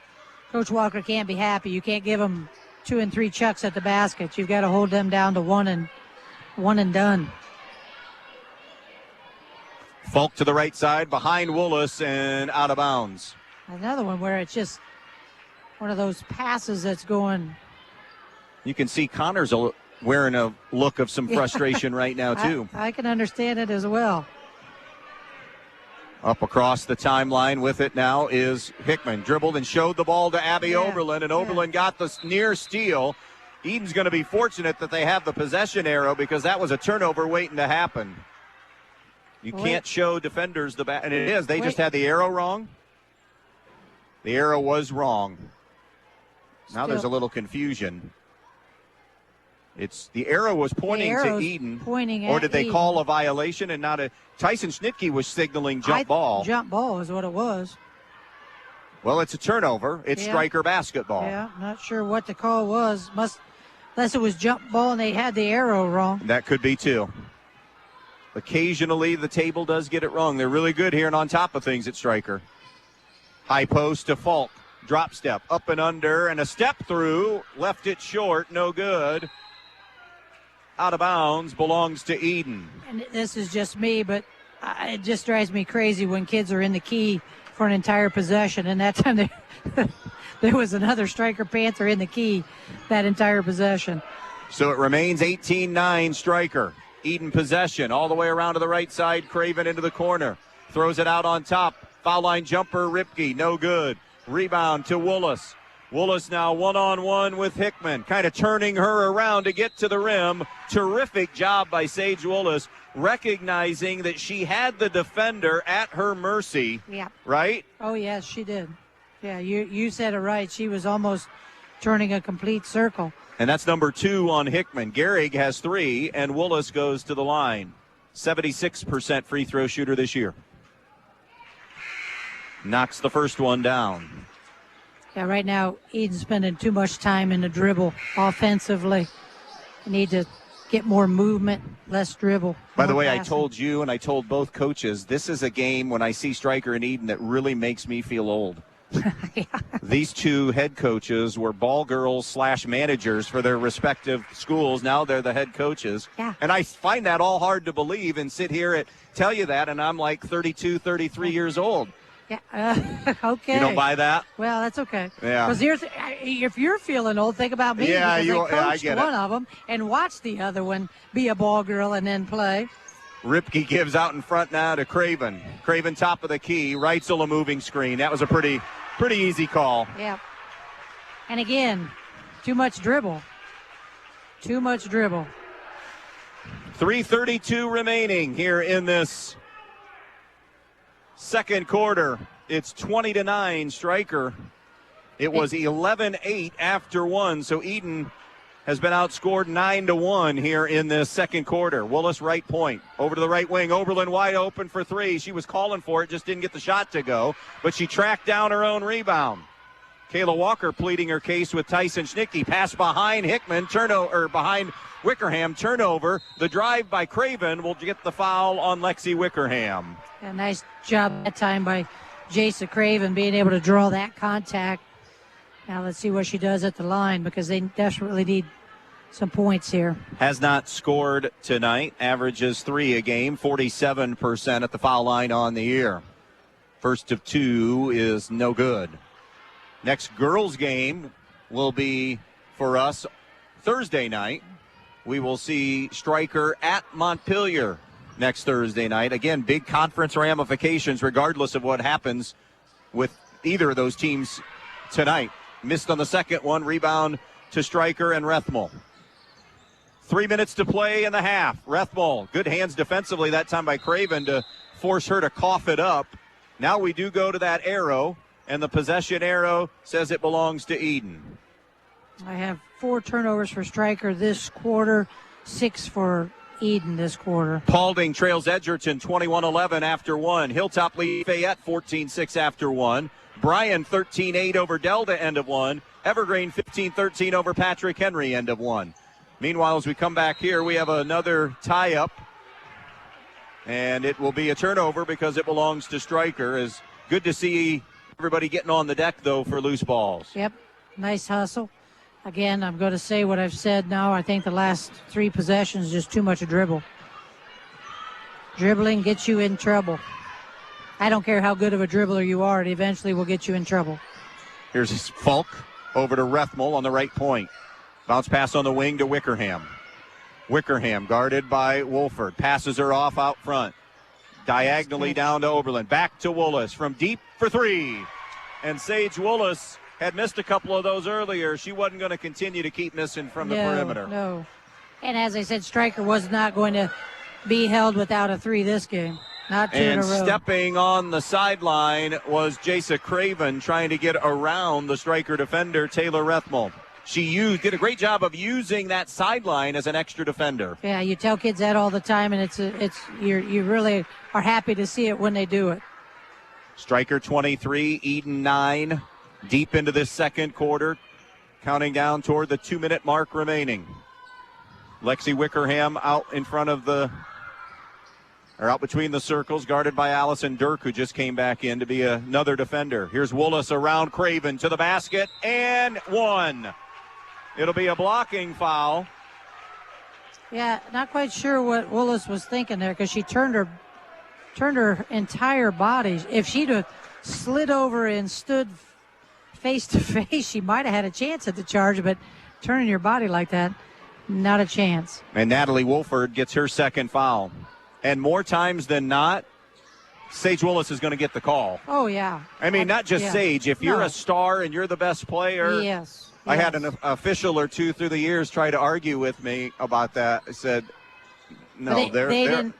Coach Walker can't be happy. You can't give them 2 and 3 chucks at the basket. You've got to hold them down to one and done. Falk to the right side, behind Willis, and out of bounds. Another one where it's just one of those passes that's going. You can see Connor's wearing a look of some frustration right now, too. I can understand it as well. Up across the timeline with it now is Hickman. Dribbled and showed the ball to Abby Oberlin, and Oberlin got the near steal. Edon's going to be fortunate that they have the possession arrow because that was a turnover waiting to happen. You can't show defenders the back, and it is. They just had the arrow wrong. The arrow was wrong. Now there's a little confusion. The arrow was pointing to Edon. Or did they call a violation and not a – Tyson Schnitke was signaling jump ball. Jump ball is what it was. Well, it's a turnover. It's Stryker basketball. Yeah, not sure what the call was. Unless it was jump ball and they had the arrow wrong. That could be too. Occasionally, the table does get it wrong. They're really good here and on top of things at Stryker. High post to Falk. Drop step, up and under, and a step through. Left it short, no good. Out of bounds, belongs to Edon. And this is just me, but it just drives me crazy when kids are in the key for an entire possession. And that time there was another Stryker Panther in the key that entire possession. So it remains 18-9 Stryker. Edon possession all the way around to the right side. Craven into the corner. Throws it out on top. Foul line jumper, Ripke, no good. Rebound to Willis. Willis now one-on-one with Hickman, kind of turning her around to get to the rim. Terrific job by Sage Willis, recognizing that she had the defender at her mercy. Yeah. Right? Oh, yes, she did. Yeah, you said it right. She was almost turning a complete circle. And that's number 2 on Hickman. Gehrig has 3, and Willis goes to the line. 76% free throw shooter this year. Knocks the first one down. Yeah, right now, Edon's spending too much time in the dribble offensively. You need to get more movement, less dribble. By the way, passing. I told you and I told both coaches, this is a game when I see Stryker and Edon that really makes me feel old. Yeah. These two head coaches were ball girls / managers for their respective schools. Now they're the head coaches. Yeah. And I find that all hard to believe and sit here and tell you that, and I'm like 32, 33 years old. Yeah, okay. You don't buy that? Well, that's okay. Yeah. Because if you're feeling old, think about me. Yeah, because I coached get one it. of them and watched the other one be a ball girl and then play. Ripke gives out in front now to Craven. Craven top of the key. Reitzel a moving screen. That was a pretty easy call. Yeah. And again, too much dribble. Too much dribble. 3:32 remaining here in this second quarter. It's 20-9 Stryker. It was 11-8 after 1, so Edon has been outscored 9-1 here in this second quarter. Willis right point, over to the right wing. Oberlin wide open for 3. She was calling for it, just didn't get the shot to go, but she tracked down her own rebound. Kayla Walker pleading her case with Tyson Schnitke. Pass behind Hickman, behind Wickerham, turnover. The drive by Craven will get the foul on Lexi Wickerham. A nice job that time by Jason Craven being able to draw that contact. Now let's see what she does at the line because they desperately need some points here. Has not scored tonight. Averages 3 a game, 47% at the foul line on the year. First of 2 is no good. Next girls game will be for us Thursday night. We will see Stryker at Montpelier next Thursday night. Again, big conference ramifications regardless of what happens with either of those teams tonight. Missed on the second one. Rebound to Stryker and Rethmel. 3 minutes to play in the half. Rethmel, good hands defensively that time by Craven to force her to cough it up. Now we do go to that arrow, and the possession arrow says it belongs to Edon. I have 4 turnovers for Stryker this quarter, 6 for Edon this quarter. Paulding trails Edgerton 21-11 after 1. Hilltop lead Fayette 14-6 after 1. Bryan 13-8 over Delta end of 1. Evergreen 15-13 over Patrick Henry end of 1. Meanwhile, as we come back here, we have another tie-up. And it will be a turnover because it belongs to Stryker. It's good to see everybody getting on the deck, though, for loose balls. Yep, nice hustle. Again, I'm going to say what I've said now. I think the last 3 possessions, just too much dribble. Dribbling gets you in trouble. I don't care how good of a dribbler you are, it eventually will get you in trouble. Here's Falk over to Rethmel on the right point. Bounce pass on the wing to Wickerham. Wickerham guarded by Wolford. Passes her off out front. Diagonally down to Oberlin. Back to Willis from deep for 3. And Sage Willis had missed a couple of those earlier. She wasn't going to continue to keep missing from the perimeter. No. And as I said, Stryker was not going to be held without a 3 this game. Not 2 in a row. And stepping on the sideline was Jasa Craven trying to get around the Stryker defender, Taylor Rethmel. she did a great job of using that sideline as an extra defender. Yeah, you tell kids that all the time, and you really are happy to see it when they do it. Stryker 23, Edon 9, deep into this second quarter, counting down toward the 2-minute mark remaining. Lexi Wickerham out between the circles, guarded by Allison Dirk, who just came back in to be another defender. Here's Willis around Craven to the basket, and one. It'll be a blocking foul. Yeah, not quite sure what Willis was thinking there, because she turned her entire body. If she'd have slid over and stood face to face, she might have had a chance at the charge, but turning your body like that, not a chance. And Natalie Wolford gets her second foul. And more times than not, Sage Willis is going to get the call. Oh, yeah. I mean, not just Sage. If you're a star and you're the best player. Yes. I had an official or two through the years try to argue with me about that. I said, no, they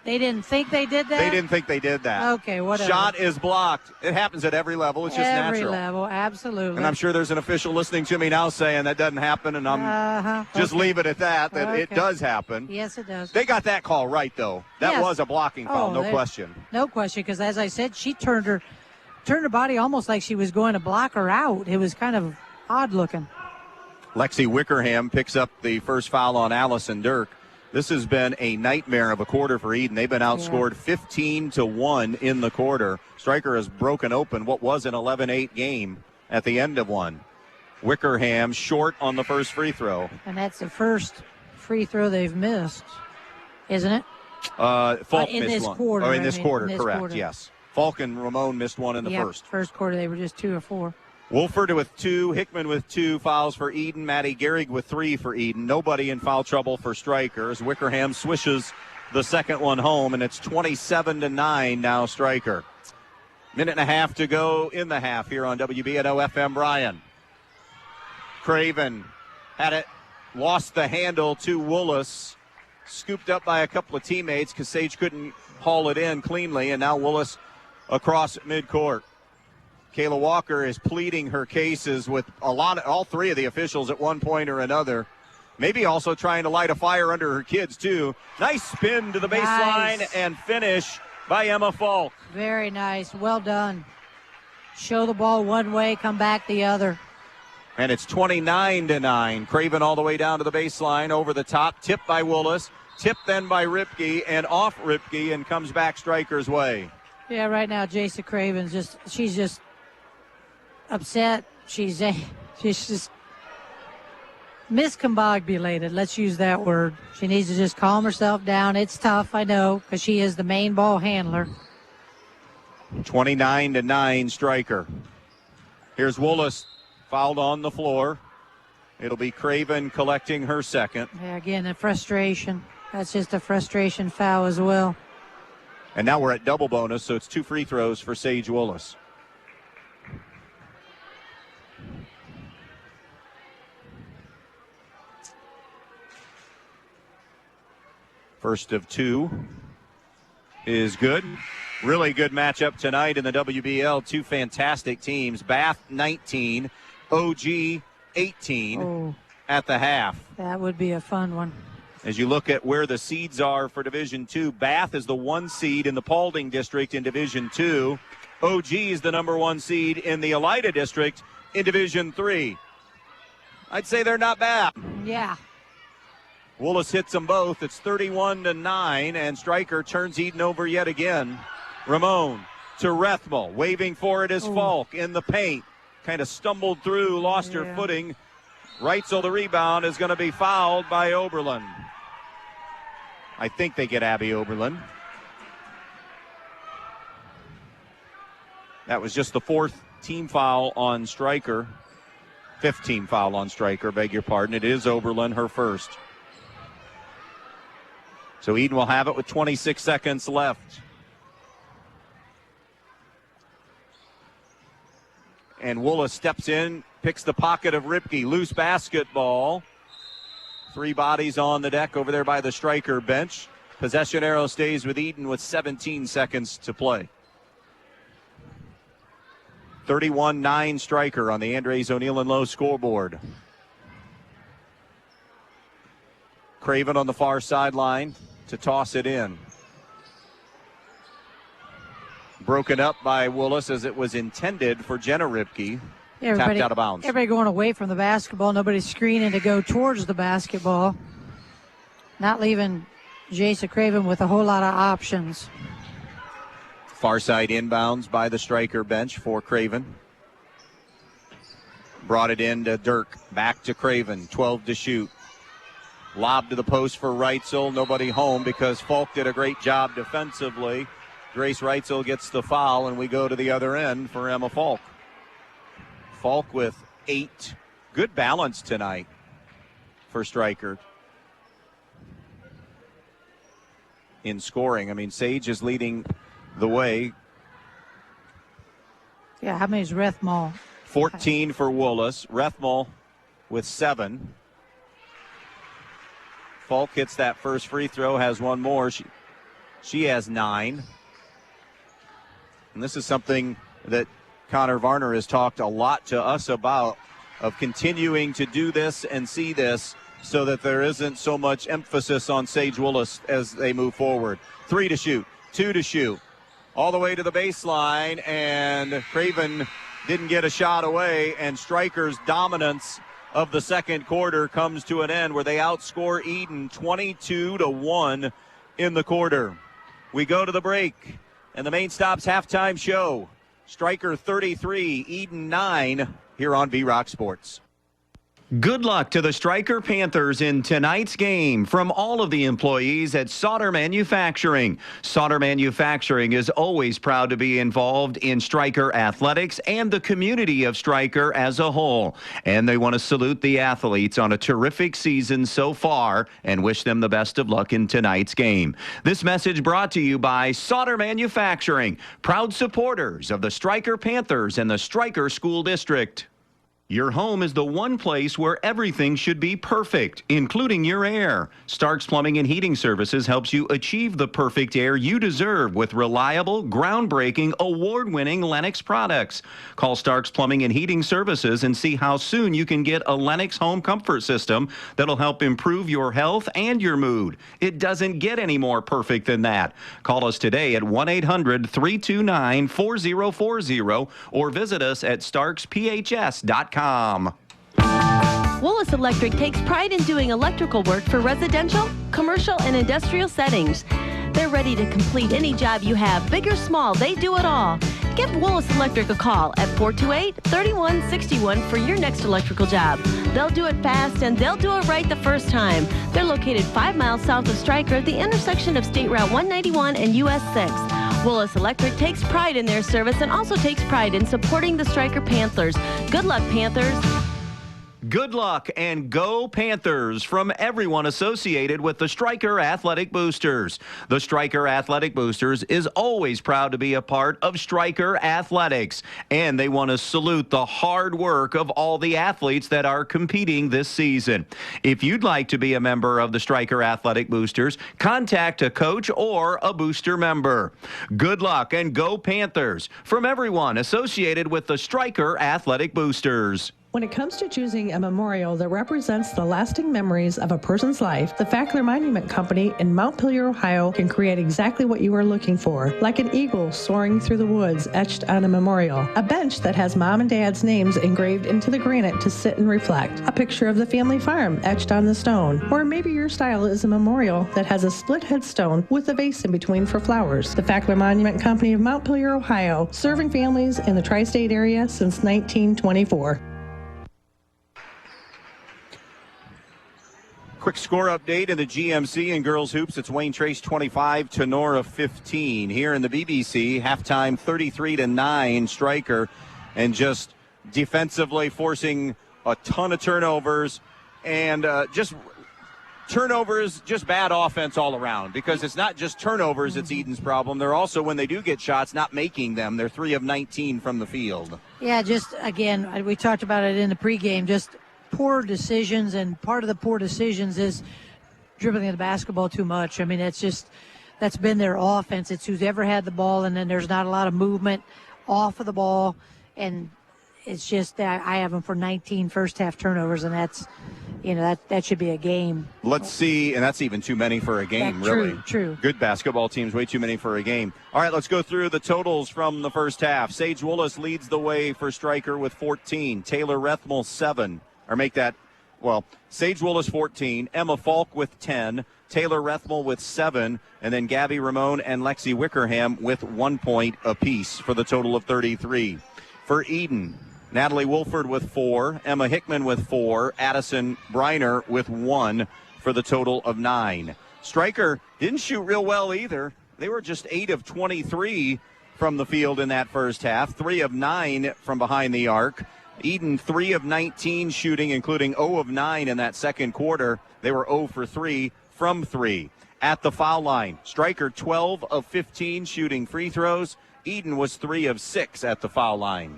didn't think they did that? They didn't think they did that. Okay, whatever. Shot is blocked. It happens at every level. It's just natural. Every level, absolutely. And I'm sure there's an official listening to me now saying that doesn't happen, and I'm just leave it at that it does happen. Yes, it does. They got that call right, though. That was a blocking foul, no question. No question, because as I said, she turned her body almost like she was going to block her out. It was kind of odd looking. Lexi Wickerham picks up the first foul on Allison Dirk. This has been a nightmare of a quarter for Edon. They've been outscored 15-1 in the quarter. Stryker has broken open what was an 11-8 game at the end of one. Wickerham short on the first free throw. And that's the first free throw they've missed, isn't it? Falk in missed this one. quarter. Oh, in this quarter, in this correct, quarter. yes. Falk and Ramon missed one in the first. First quarter, they were just 2 or 4. Wolford with 2, Hickman with 2 fouls for Edon, Maddie Gehrig with 3 for Edon. Nobody in foul trouble for Stryker as Wickerham swishes the second one home, and it's 27-9 now Stryker. Minute and a half to go in the half here on WBNO FM Bryan. Craven had it, lost the handle to Willis, scooped up by a couple of teammates because Sage couldn't haul it in cleanly, and now Willis across midcourt. Kayla Walker is pleading her cases with all three of the officials at one point or another. Maybe also trying to light a fire under her kids, too. Nice spin to the baseline and finish by Emma Falk. Very nice. Well done. Show the ball one way, come back the other. And it's 29-9. Craven all the way down to the baseline, over the top, tipped by Willis, tipped then by Ripke, and off Ripke, and comes back Stryker's way. Yeah, right now, Jason Craven's she's just upset. She's just miscombobulated. Let's use that word. She needs to just calm herself down. It's tough, I know, because she is the main ball handler. 29-9 Stryker. Here's Willis fouled on the floor. It'll be Craven collecting her second. Yeah, again, the frustration. That's just a frustration foul as well. And now we're at double bonus, so it's 2 free throws for Sage Willis. First of 2 is good. Really good matchup tonight in the WBL. 2 fantastic teams. Bath 19, OG 18 at the half. That would be a fun one. As you look at where the seeds are for Division II, Bath is the 1 seed in the Paulding District in Division II. OG is the number 1 seed in the Elida District in Division III. I'd say they're not bad. Yeah. Willis hits them both. It's 31-9, and Stryker turns Edon over yet again. Ramon to Rethmel, waving for it is Falk in the paint. Kind of stumbled through, lost her footing. Reitzel, the rebound, is going to be fouled by Oberlin. I think they get Abby Oberlin. That was just the 4th team foul on Stryker. 5th team foul on Stryker, beg your pardon. It is Oberlin, her first. So Edon will have it with 26 seconds left. And Willis steps in, picks the pocket of Ripke. Loose basketball. 3 bodies on the deck over there by the Stryker bench. Possession arrow stays with Edon with 17 seconds to play. 31-9 Stryker on the Andres O'Neill and Lowe scoreboard. Craven on the far sideline to toss it in. Broken up by Willis as it was intended for Jenna Ripke. Tapped out of bounds. Everybody going away from the basketball. Nobody's screening to go towards the basketball. Not leaving Jason Craven with a whole lot of options. Far side inbounds by the Stryker bench for Craven. Brought it in to Dirk. Back to Craven. 12 to shoot. Lob to the post for Reitzel. Nobody home because Falk did a great job defensively. Grace Reitzel gets the foul, and we go to the other end for Emma Falk. Falk with 8. Good balance tonight for Stryker in scoring. I mean, Sage is leading the way. Yeah, how many is Rethmal? 14 for Willis. Rethmal with 7. Falk hits that first free throw, has one more. She has 9. And this is something that Connor Varner has talked a lot to us about, of continuing to do this and see this so that there isn't so much emphasis on Sage Willis as they move forward. 3 to shoot, 2 to shoot, all the way to the baseline, and Craven didn't get a shot away, and Stryker's dominance of the second quarter comes to an end where they outscore Edon 22-1 in the quarter. We go to the break, and the Main Stops halftime show. Stryker 33, Edon 9, here on V-Rock Sports. Good luck to the Stryker Panthers in tonight's game from all of the employees at Sauter Manufacturing. Sauter Manufacturing is always proud to be involved in Stryker athletics and the community of Stryker as a whole. And they want to salute the athletes on a terrific season so far and wish them the best of luck in tonight's game. This message brought to you by Sauter Manufacturing, proud supporters of the Stryker Panthers and the Stryker School District. Your home is the one place where everything should be perfect, including your air. Stark's Plumbing and Heating Services helps you achieve the perfect air you deserve with reliable, groundbreaking, award-winning Lennox products. Call Stark's Plumbing and Heating Services and see how soon you can get a Lennox home comfort system that'll help improve your health and your mood. It doesn't get any more perfect than that. Call us today at 1-800-329-4040 or visit us at starksphs.com. Willis Electric takes pride in doing electrical work for residential, commercial, and industrial settings. They're ready to complete any job you have, big or small, they do it all. Give Willis Electric a call at 428-3161 for your next electrical job. They'll do it fast and they'll do it right the first time. They're located 5 miles south of Stryker at the intersection of State Route 191 and US 6. Willis Electric takes pride in their service and also takes pride in supporting the Stryker Panthers. Good luck, Panthers. Good luck and go Panthers from everyone associated with the Stryker Athletic Boosters. The Stryker Athletic Boosters is always proud to be a part of Stryker Athletics, and they want to salute the hard work of all the athletes that are competing this season. If you'd like to be a member of the Stryker Athletic Boosters, contact a coach or a booster member. Good luck and go Panthers from everyone associated with the Stryker Athletic Boosters. When it comes to choosing a memorial that represents the lasting memories of a person's life, the Fackler Monument Company in Montpelier, Ohio can create exactly what you are looking for, like an eagle soaring through the woods etched on a memorial, a bench that has mom and dad's names engraved into the granite to sit and reflect, a picture of the family farm etched on the stone, or maybe your style is a memorial that has a split headstone with a vase in between for flowers. The Fackler Monument Company of Montpelier, Ohio, serving families in the tri-state area since 1924. Quick score update in the GMC and girls hoops. It's Wayne Trace 25, Tenora 15. Here in the BBC, halftime 33-9 Stryker, and just defensively forcing a ton of turnovers and just bad offense all around, because it's not just turnovers it's Edon's problem. They're also, when they do get shots, not making them. They're 3 of 19 from the field. Yeah, just again, we talked about it in the pregame, just poor decisions, and part of the poor decisions is dribbling the basketball too much. I mean, that's been their offense. It's who's ever had the ball, and then there's not a lot of movement off of the ball, and it's just that I have them for 19 first half turnovers, and that should be a game. Let's see, and that's even too many for a game, really. True. Good basketball teams, way too many for a game. All right, let's go through the totals from the first half. Sage Willis leads the way for Stryker with 14. Taylor Rethmel, 7. Sage Willis, 14. Emma Falk with 10. Taylor Rethmel with 7. And then Gabby Ramon and Lexi Wickerham with 1 point apiece for the total of 33. For Edon, Natalie Wolford with 4, Emma Hickman with 4, Addison Briner with 1 for the total of 9. Stryker didn't shoot real well either. They were just 8 of 23 from the field in that first half, 3 of 9 from behind the arc. Edon 3 of 19 shooting, including 0 of 9 in that second quarter. They were 0 for 3 from 3. At the foul line, Stryker 12 of 15 shooting free throws. Edon was 3 of 6 at the foul line.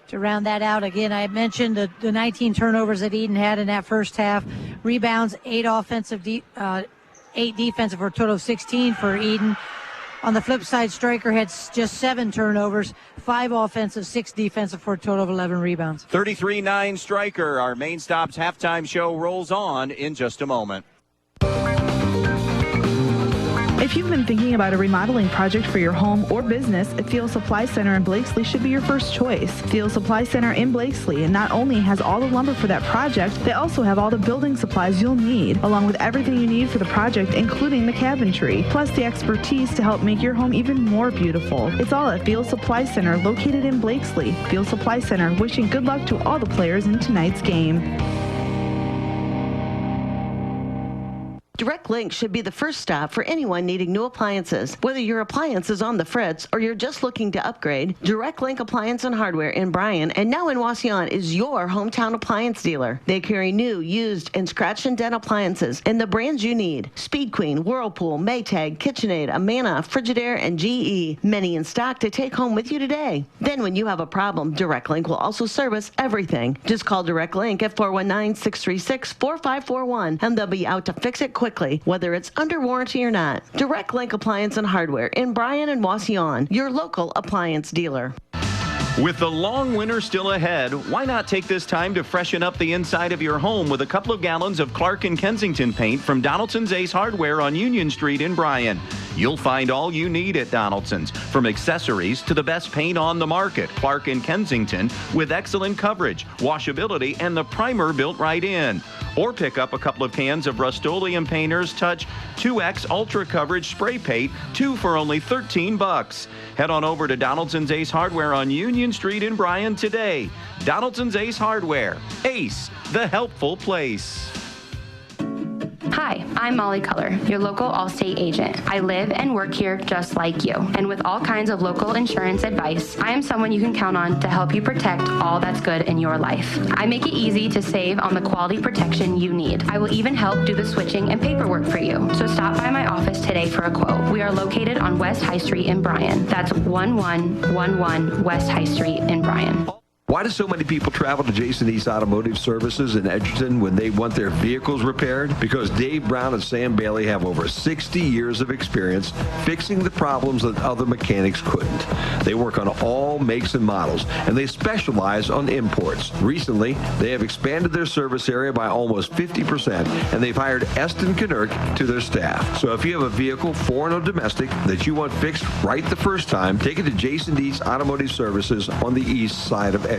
To round that out, again, I mentioned the 19 turnovers that Edon had in that first half. Rebounds, 8 defensive for a total of 16 for Edon. On the flip side, Stryker had just 7 turnovers, 5 offensive, 6 defensive for a total of 11 rebounds. 33-9 Stryker. Our Main Stop's halftime show rolls on in just a moment. If you've been thinking about a remodeling project for your home or business, Field Supply Center in Blakesley should be your first choice. Field Supply Center in Blakesley not only has all the lumber for that project, they also have all the building supplies you'll need, along with everything you need for the project, including the cabinetry, plus the expertise to help make your home even more beautiful. It's all at Field Supply Center, located in Blakesley. Field Supply Center, wishing good luck to all the players in tonight's game. Direct Link should be the first stop for anyone needing new appliances. Whether your appliance is on the fritz or you're just looking to upgrade, Direct Link Appliance and Hardware in Bryan and now in Wasion is your hometown appliance dealer. They carry new, used, and scratch and dent appliances and the brands you need. Speed Queen, Whirlpool, Maytag, KitchenAid, Amana, Frigidaire, and GE. Many in stock to take home with you today. Then when you have a problem, Direct Link will also service everything. Just call Direct Link at 419-636-4541 and they'll be out to fix it quickly, whether it's under warranty or not. Direct Link Appliance and Hardware in Bryan and Wasion, your local appliance dealer. With the long winter still ahead, why not take this time to freshen up the inside of your home with a couple of gallons of Clark & Kensington paint from Donaldson's Ace Hardware on Union Street in Bryan. You'll find all you need at Donaldson's, from accessories to the best paint on the market. Clark & Kensington with excellent coverage, washability, and the primer built right in. Or pick up a couple of cans of Rust-Oleum Painter's Touch 2X Ultra Coverage Spray Paint, 2 for only $13. Head on over to Donaldson's Ace Hardware on Union Street in Bryan today. Donaldson's Ace Hardware. Ace, the helpful place. Hi, I'm Molly Culler, your local Allstate agent. I live and work here just like you. And with all kinds of local insurance advice, I am someone you can count on to help you protect all that's good in your life. I make it easy to save on the quality protection you need. I will even help do the switching and paperwork for you. So stop by my office today for a quote. We are located on West High Street in Bryan. That's 1111 West High Street in Bryan. Why do so many people travel to Jason East Automotive Services in Edgerton when they want their vehicles repaired? Because Dave Brown and Sam Bailey have over 60 years of experience fixing the problems that other mechanics couldn't. They work on all makes and models, and they specialize on imports. Recently, they have expanded their service area by almost 50%, and they've hired Eston Knurk to their staff. So if you have a vehicle, foreign or domestic, that you want fixed right the first time, take it to Jason East Automotive Services on the east side of Edgerton.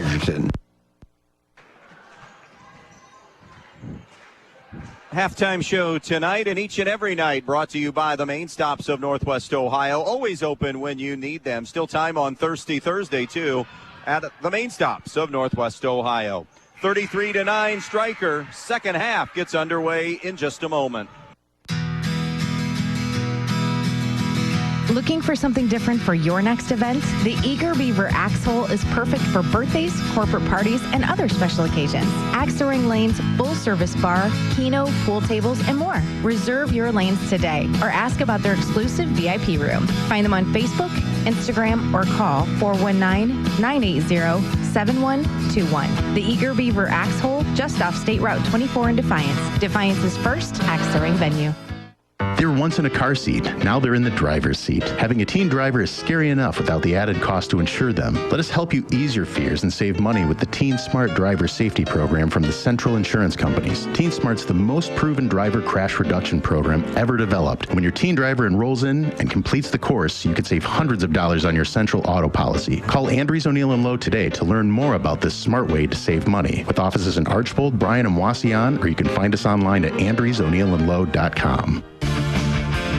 Halftime show tonight and each and every night brought to you by the Main Stops of Northwest Ohio. Always open when you need them. Still time on Thirsty Thursday, too, at the Main Stops of Northwest Ohio. 33-9 Stryker. Second half gets underway in just a moment. Looking for something different for your next event? The Eager Beaver Axe Hole is perfect for birthdays, corporate parties, and other special occasions. Axe Ring Lanes, full-service bar, keno, pool tables, and more. Reserve your lanes today or ask about their exclusive VIP room. Find them on Facebook, Instagram, or call 419-980-7121. The Eager Beaver Axe Hole, just off State Route 24 in Defiance. Defiance's first axe throwing venue. They were once in a car seat. Now they're in the driver's seat. Having a teen driver is scary enough without the added cost to insure them. Let us help you ease your fears and save money with the Teen Smart Driver Safety Program from the Central Insurance Companies. Teen Smart's the most proven driver crash reduction program ever developed. When your teen driver enrolls in and completes the course, you could save hundreds of dollars on your Central auto policy. Call Andrews O'Neill & Lowe today to learn more about this smart way to save money. With offices in Archbold, Bryan, and Wasion, or you can find us online at andrewsoneillandlowe.com.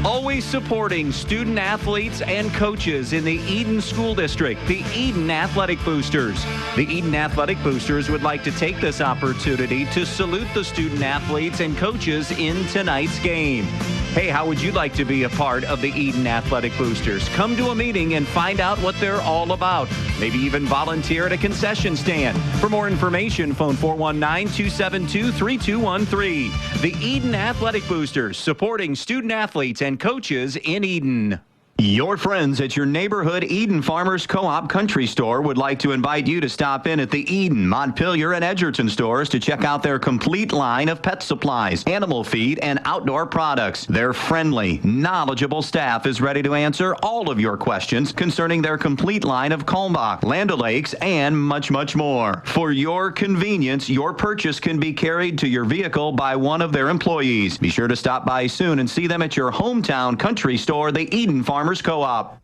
Always supporting student athletes and coaches in the Edon School District, the Edon Athletic Boosters. The Edon Athletic Boosters would like to take this opportunity to salute the student athletes and coaches in tonight's game. Hey, how would you like to be a part of the Edon Athletic Boosters? Come to a meeting and find out what they're all about. Maybe even volunteer at a concession stand. For more information, phone 419-272-3213. The Edon Athletic Boosters, supporting student athletes and coaches in Edon. Your friends at your neighborhood Edon Farmers Co-op Country Store would like to invite you to stop in at the Edon, Montpelier, and Edgerton stores to check out their complete line of pet supplies, animal feed, and outdoor products. Their friendly, knowledgeable staff is ready to answer all of your questions concerning their complete line of Kalmbach, Land O'Lakes, and much, much more. For your convenience, your purchase can be carried to your vehicle by one of their employees. Be sure to stop by soon and see them at your hometown country store, the Edon Farmers Co-op.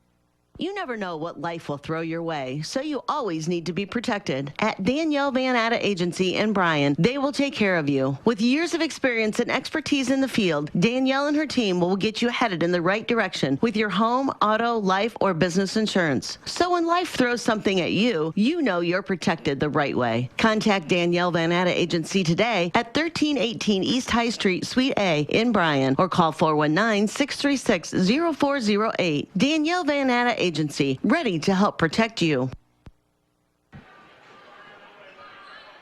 You never know what life will throw your way, so you always need to be protected. At Danielle Van Atta Agency in Bryan, they will take care of you. With years of experience and expertise in the field, Danielle and her team will get you headed in the right direction with your home, auto, life, or business insurance. So when life throws something at you, you know you're protected the right way. Contact Danielle Van Atta Agency today at 1318 East High Street, Suite A in Bryan, or call 419-636-0408. Danielle Van Atta Agency, ready to help protect you.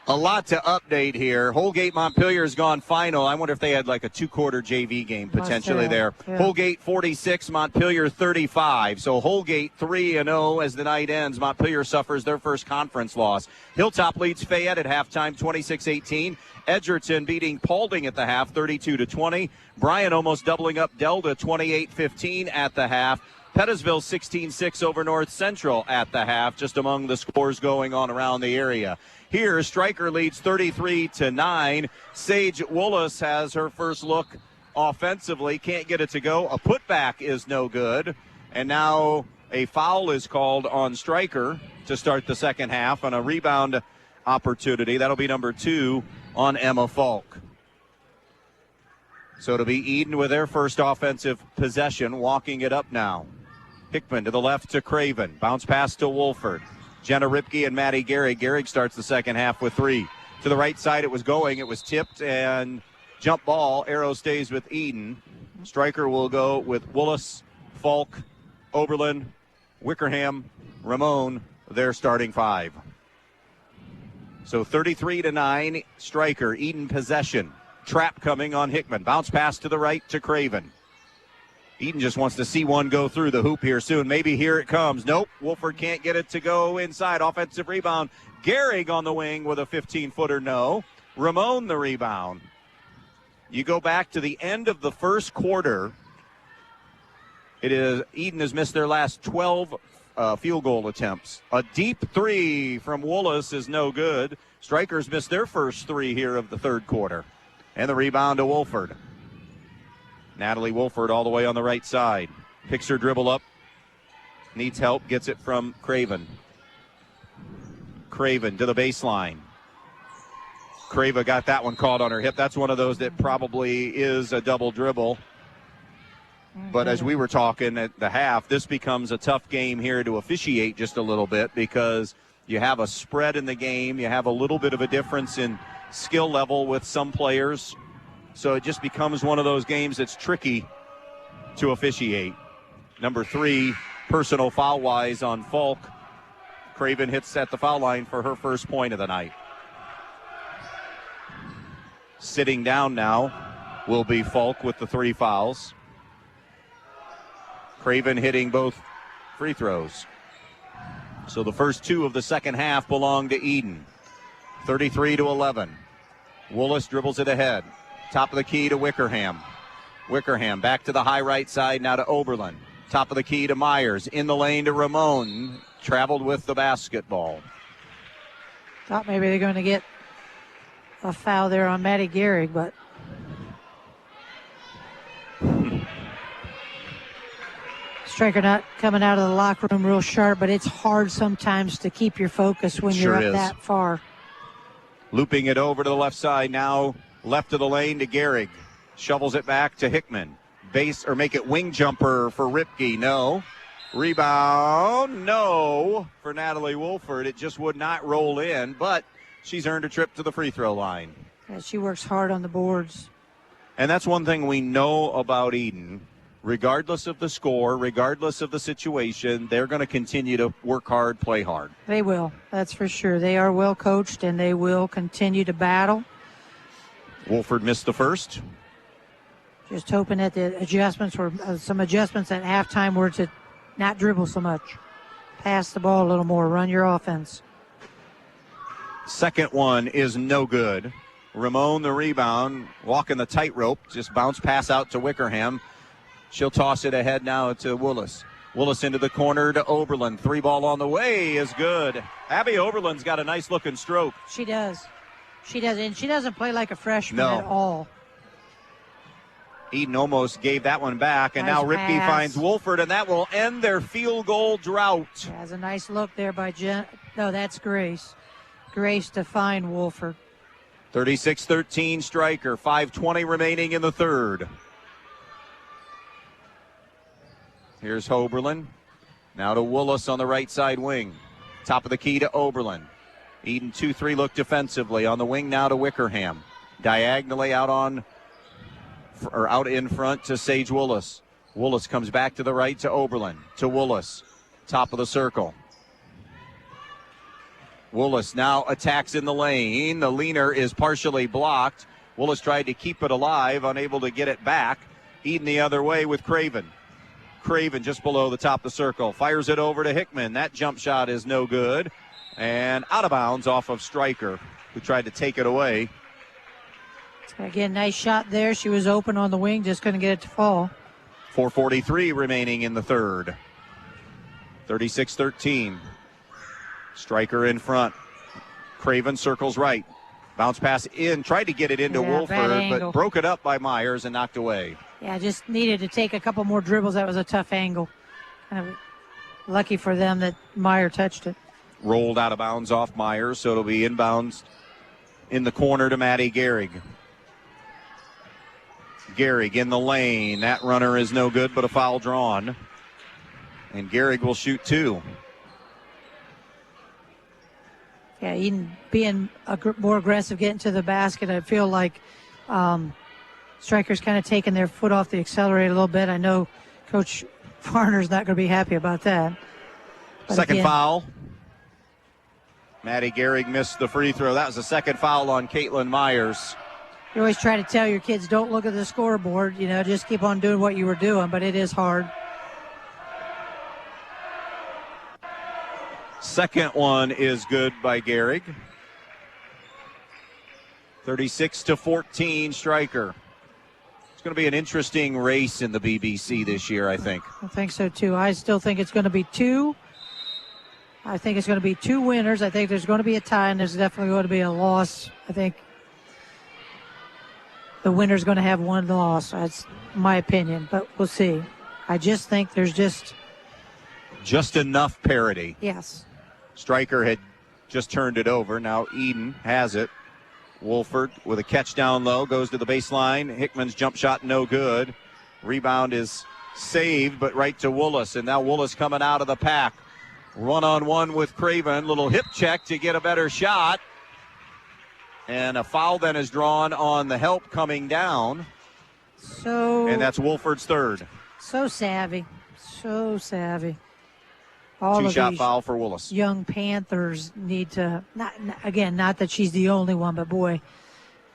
A lot to update here. Holgate Montpelier has gone final. I wonder if they had like a two-quarter JV game potentially there. Yeah. Holgate 46, Montpelier 35. So Holgate 3-0 as the night ends. Montpelier suffers their first conference loss. Hilltop leads Fayette at halftime 26-18. Edgerton beating Paulding at the half 32-20. Bryan almost doubling up Delta 28-15 at the half. Pettisville 16-6 over North Central at the half, just among the scores going on around the area. Here, Stryker leads 33-9. Sage Woolas has her first look offensively. Can't get it to go. A putback is no good. And now a foul is called on Stryker to start the second half on a rebound opportunity. That'll be number 2 on Emma Falk. So it'll be Edon with their first offensive possession, walking it up now. Hickman to the left to Craven. Bounce pass to Wolford. Jenna Ripke and Maddie Gehrig. Gehrig starts the second half with 3. To the right side it was going. It was tipped and jump ball. Arrow stays with Edon. Stryker will go with Woolas, Falk, Oberlin, Wickerham, Ramon, their starting 5. So 33-9, Stryker. Edon possession. Trap coming on Hickman. Bounce pass to the right to Craven. Edon just wants to see one go through the hoop here soon. Maybe here it comes. Nope. Wolford can't get it to go inside. Offensive rebound. Gehrig on the wing with a 15-footer. No. Ramon the rebound. You go back to the end of the first quarter. Edon has missed their last 12 field goal attempts. A deep 3 from Woolas is no good. Strikers missed their first 3 here of the third quarter. And the rebound to Wolford. Natalie Wolford all the way on the right side. Picks her dribble up. Needs help. Gets it from Craven. Craven to the baseline. Craven got that one caught on her hip. That's one of those that probably is a double dribble. But as we were talking at the half, this becomes a tough game here to officiate just a little bit because you have a spread in the game. You have a little bit of a difference in skill level with some players. So it just becomes one of those games that's tricky to officiate. Number 3, personal foul-wise on Falk. Craven hits at the foul line for her first point of the night. Sitting down now will be Falk with the 3 fouls. Craven hitting both free throws. So the first 2 of the second half belong to Edon. 33-11. Woolas dribbles it ahead. Top of the key to Wickerham. Wickerham back to the high right side, now to Oberlin. Top of the key to Myers. In the lane to Ramon. Traveled with the basketball. Thought maybe they're going to get a foul there on Maddie Gehrig, but Stryker not coming out of the locker room real sharp, but it's hard sometimes to keep your focus when you're up that far. Looping it over to the left side now, left of the lane to Gehrig. Shovels it back to Hickman. Base or make it wing jumper for Ripke. No. Rebound. No. For Natalie Wolford. It just would not roll in, but she's earned a trip to the free throw line. Yeah, she works hard on the boards. And that's one thing we know about Edon. Regardless of the score, regardless of the situation, they're going to continue to work hard, play hard. They will. That's for sure. They are well coached, and they will continue to battle. Wolford missed the first. Just hoping that the adjustments were some adjustments at halftime were to not dribble so much. Pass the ball a little more. Run your offense. Second one is no good. Ramon the rebound, walking the tightrope, just bounce pass out to Wickerham. She'll toss it ahead now to Willis. Willis into the corner to Oberlin. 3-ball on the way is good. Abby Oberlin's got a nice looking stroke. She does. She does, and she doesn't play like a freshman No. at all. Edon almost gave that one back, and Nice now Ripke pass. finds Wolford, and that will end their field goal drought. Has a nice look there by No, that's Grace. Grace to find Wolford. 36-13 Stryker. 5:20 remaining in the third. Here's Oberlin. Now to Willis on the right side wing. Top of the key to Oberlin. Edon 2-3 look defensively. On the wing now to Wickerham. Diagonally out in front to Sage Willis. Willis comes back to the right to Oberlin. To Willis. Top of the circle. Willis now attacks in the lane. The leaner is partially blocked. Willis tried to keep it alive, unable to get it back. Edon the other way with Craven. Craven just below the top of the circle. Fires it over to Hickman. That jump shot is no good. And out of bounds off of Stryker, who tried to take it away. Again, nice shot there. She was open on the wing, just couldn't get it to fall. 4:43 remaining in the third. 36-13. Stryker in front. Craven circles right. Bounce pass in. Tried to get it into Wolford, but broke it up by Myers and knocked away. Yeah, just needed to take a couple more dribbles. That was a tough angle. Kind of lucky for them that Meyer touched it. Rolled out of bounds off Myers, so it'll be inbounds in the corner to Maddie Gehrig. Gehrig in the lane. That runner is no good, but a foul drawn. And Gehrig will shoot two. Yeah, Edon being more aggressive, getting to the basket. I feel like Stryker's kind of taking their foot off the accelerator a little bit. I know Coach Farner's not going to be happy about that. But second again, foul. Maddie Gehrig missed the free throw. That was the second foul on Caitlin Myers. You always try to tell your kids, don't look at the scoreboard. You know, just keep on doing what you were doing, but it is hard. Second one is good by Gehrig. 36-14 Stryker. It's going to be an interesting race in the BBC this year, I think. I think so, too. I still think it's going to be two. I think it's going to be two winners. I think there's going to be a tie, and there's definitely going to be a loss. I think the winner's going to have one loss. That's my opinion, but we'll see. I just think there's just enough parity. Yes. Stryker had just turned it over. Now Edon has it. Wolford with a catch down low, goes to the baseline. Hickman's jump shot no good. Rebound is saved, but right to Willis. And now Willis coming out of the pack. One-on-one with Craven. Little hip check to get a better shot. And a foul then is drawn on the help coming down. And that's Wolford's third. So savvy. So savvy. All two-shot foul for Willis. Young Panthers need to, not that she's the only one, but boy,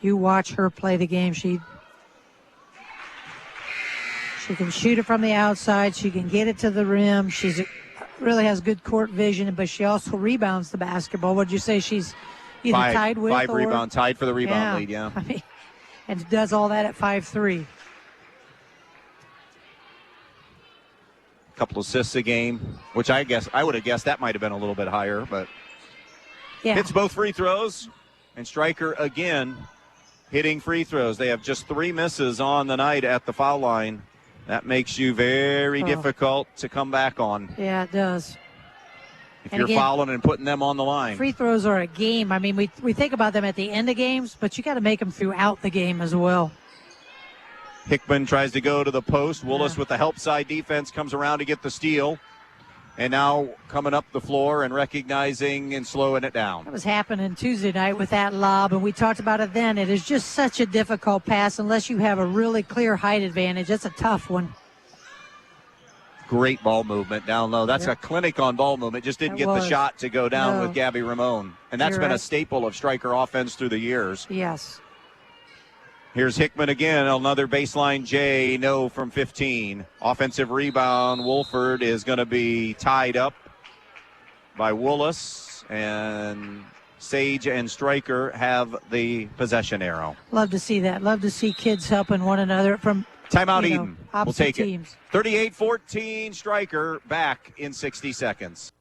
you watch her play the game. She can shoot it from the outside. She can get it to the rim. She's really has good court vision, but she also rebounds the basketball. What did you say? She's either tied with five rebound, tied for the rebound lead, yeah. I mean, and does all that at 5'3". couple assists a game, which I would have guessed that might have been a little bit higher, but hits both free throws. And Stryker again hitting free throws. They have just 3 misses on the night at the foul line. That makes you very difficult to come back on. Yeah, it does. If you're fouling and putting them on the line. Free throws are a game. I mean, we think about them at the end of games, but you got to make them throughout the game as well. Hickman tries to go to the post. Willis with the help side defense comes around to get the steal. And now coming up the floor and recognizing and slowing it down. That was happening Tuesday night with that lob, and we talked about it then. It is just such a difficult pass unless you have a really clear height advantage. That's a tough one. Great ball movement down low. That's a clinic on ball movement. Just didn't get the shot to go down with Gabby Ramon. And that's been a staple of Stryker offense through the years. Yes. Here's Hickman again, another baseline J, no from 15. Offensive rebound, Wolford is going to be tied up by Willis, and Sage and Stryker have the possession arrow. Love to see that. Love to see kids helping one another from timeout Eden. We'll take teams. it. 38-14, Stryker back in 60 seconds.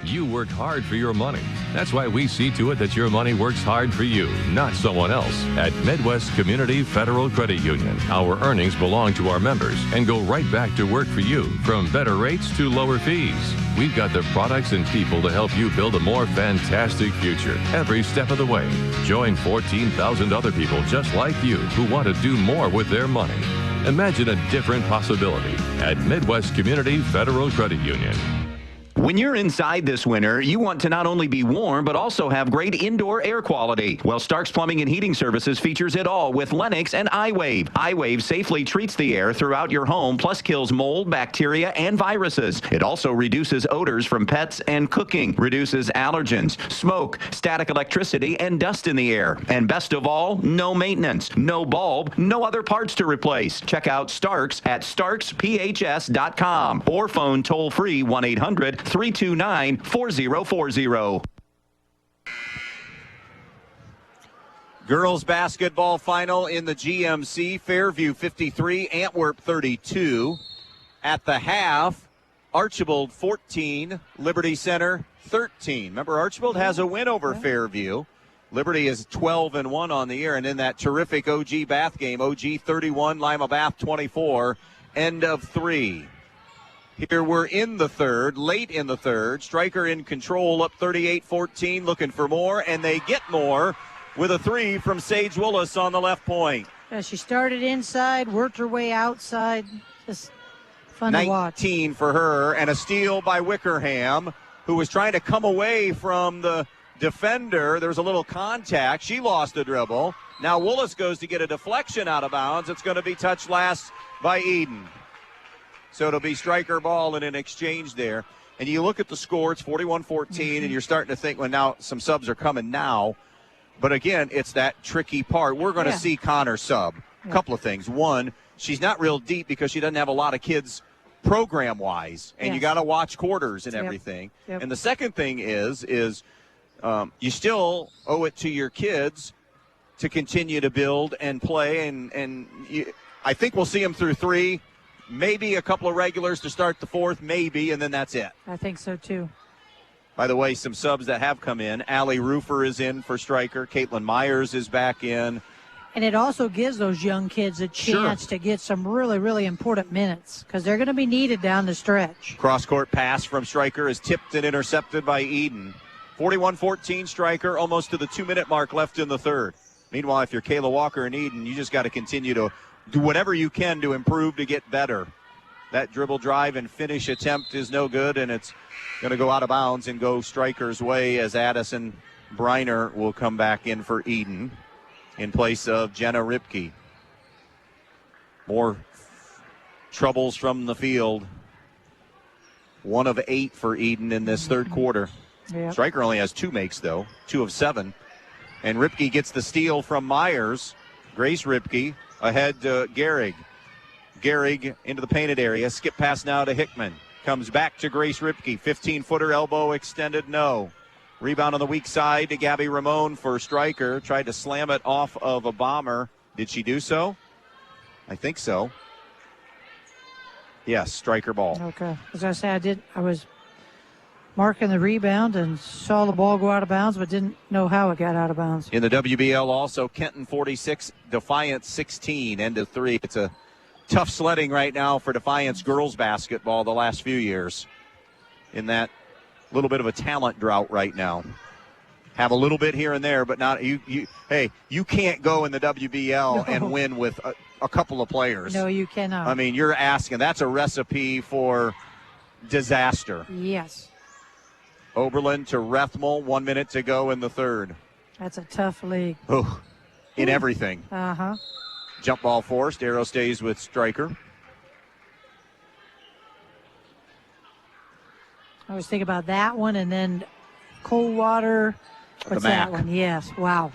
You work hard for your money. That's why we see to it that your money works hard for you, not someone else. At Midwest Community Federal Credit Union, our earnings belong to our members and go right back to work for you, from better rates to lower fees. We've got the products and people to help you build a more fantastic future every step of the way. Join 14,000 other people just like you who want to do more with their money. Imagine a different possibility at Midwest Community Federal Credit Union. When you're inside this winter, you want to not only be warm, but also have great indoor air quality. Well, Stark's Plumbing and Heating Services features it all with Lennox and iWave. iWave safely treats the air throughout your home, plus kills mold, bacteria, and viruses. It also reduces odors from pets and cooking, reduces allergens, smoke, static electricity, and dust in the air. And best of all, no maintenance, no bulb, no other parts to replace. Check out Stark's at starksphs.com or phone toll-free 1-800-329-4040. Girls basketball final in the GMC. Fairview 53, Antwerp 32. At the half, Archibald 14, Liberty Center 13. Remember, Archibald has a win over Fairview. Liberty is 12-1 on the year. And in that terrific OG Bath game, OG 31, Lima Bath 24, end of 3. Here we're in the third, late in the third. Stryker in control, up 38-14, looking for more, and they get more with a 3 from Sage Willis on the left point. Yeah, she started inside, worked her way outside. Just fun to watch. 19 for her, and a steal by Wickerham, who was trying to come away from the defender. There was a little contact. She lost the dribble. Now Willis goes to get a deflection out of bounds. It's going to be touched last by Edon. So it'll be Stryker ball in an exchange there. And you look at the score, it's 41-14, and you're starting to think, well, now some subs are coming now. But again, it's that tricky part. We're going to see Connor sub. A couple of things. One, she's not real deep because she doesn't have a lot of kids program-wise, and you got to watch quarters and everything. And the second thing is you still owe it to your kids to continue to build and play. And I think we'll see them through 3. Maybe a couple of regulars to start the 4th, maybe, and then that's it. I think so, too. By the way, some subs that have come in. Allie Rufer is in for Stryker. Caitlin Myers is back in. And it also gives those young kids a chance to get some really, really important minutes because they're going to be needed down the stretch. Cross-court pass from Stryker is tipped and intercepted by Edon. 41-14 Stryker, almost to the 2-minute mark left in the third. Meanwhile, if you're Kayla Walker and Edon, you just got to continue to do whatever you can to improve, to get better. That dribble drive and finish attempt is no good, and it's going to go out of bounds and go Stryker's way as Addison Briner will come back in for Edon in place of Jenna Ripke. More troubles from the field. 1 of 8 for Edon in this third quarter. Stryker only has 2 makes, though, 2 of 7. And Ripke gets the steal from Myers. Grace Ripke ahead to Gehrig. Gehrig into the painted area. Skip pass now to Hickman. Comes back to Grace Ripke. 15-footer elbow extended, no. Rebound on the weak side to Gabby Ramon for Stryker. Tried to slam it off of a bomber. Did she do so? I think so. Yes, Stryker ball. Okay. As I say, I was marking the rebound and saw the ball go out of bounds, but didn't know how it got out of bounds. In the WBL also, Kenton 46, Defiance 16, end of 3. It's a tough sledding right now for Defiance girls basketball the last few years in that little bit of a talent drought right now. Have a little bit here and there, but not you. Hey, you can't go in the WBL and win with a couple of players. No, you cannot. I mean, you're asking. That's a recipe for disaster. Yes. Oberlin to Rethmel, 1 minute to go in the third. That's a tough league. Oh, in everything. Uh-huh. Jump ball forced. Arrow stays with Stryker. I always think about that one, and then Coldwater. What's that one? Yes. Wow.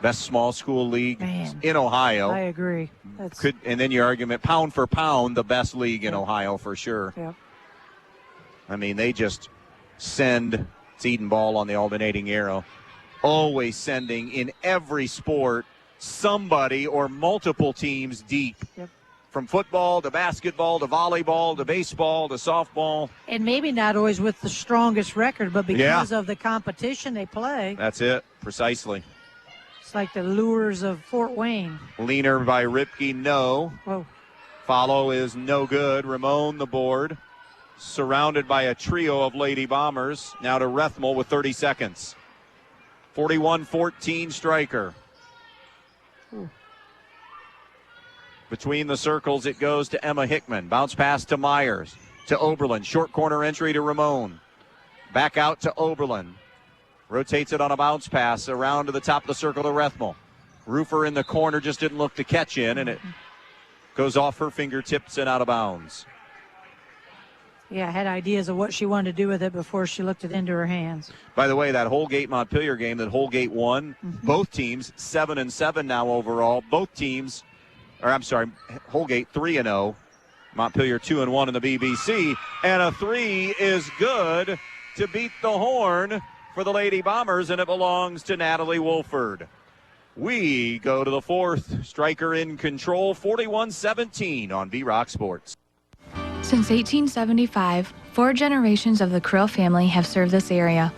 Best small school league in Ohio. I agree. And then your argument, pound for pound, the best league in Ohio for sure. Yep. I mean, they just send. It's Edon ball on the alternating arrow. Always sending in every sport somebody or multiple teams deep. Yep. From football to basketball to volleyball to baseball to softball. And maybe not always with the strongest record, but because of the competition they play. That's it, precisely. It's like the Lures of Fort Wayne. Leaner by Ripke, no. Whoa. Follow is no good. Ramon the board. Surrounded by a trio of Lady Bombers. Now to Rethmel with 30 seconds. 41-14 Stryker. Ooh. Between the circles, it goes to Emma Hickman. Bounce pass to Myers. To Oberlin. Short corner entry to Ramon. Back out to Oberlin. Rotates it on a bounce pass around to the top of the circle to Rethmel. Roofer in the corner just didn't look to catch in, and it goes off her fingertips and out of bounds. Yeah, I had ideas of what she wanted to do with it before she looked it into her hands. By the way, that Holgate-Montpelier game that Holgate won, both teams 7-7 now overall. Both teams, Holgate 3-0, Montpelier 2-1 in the BBC, and a 3 is good to beat the horn for the Lady Bombers, and it belongs to Natalie Wolford. We go to the fourth. Stryker in control, 41-17 on V-Rock Sports. Since 1875, 4 generations of the Krill family have served this area.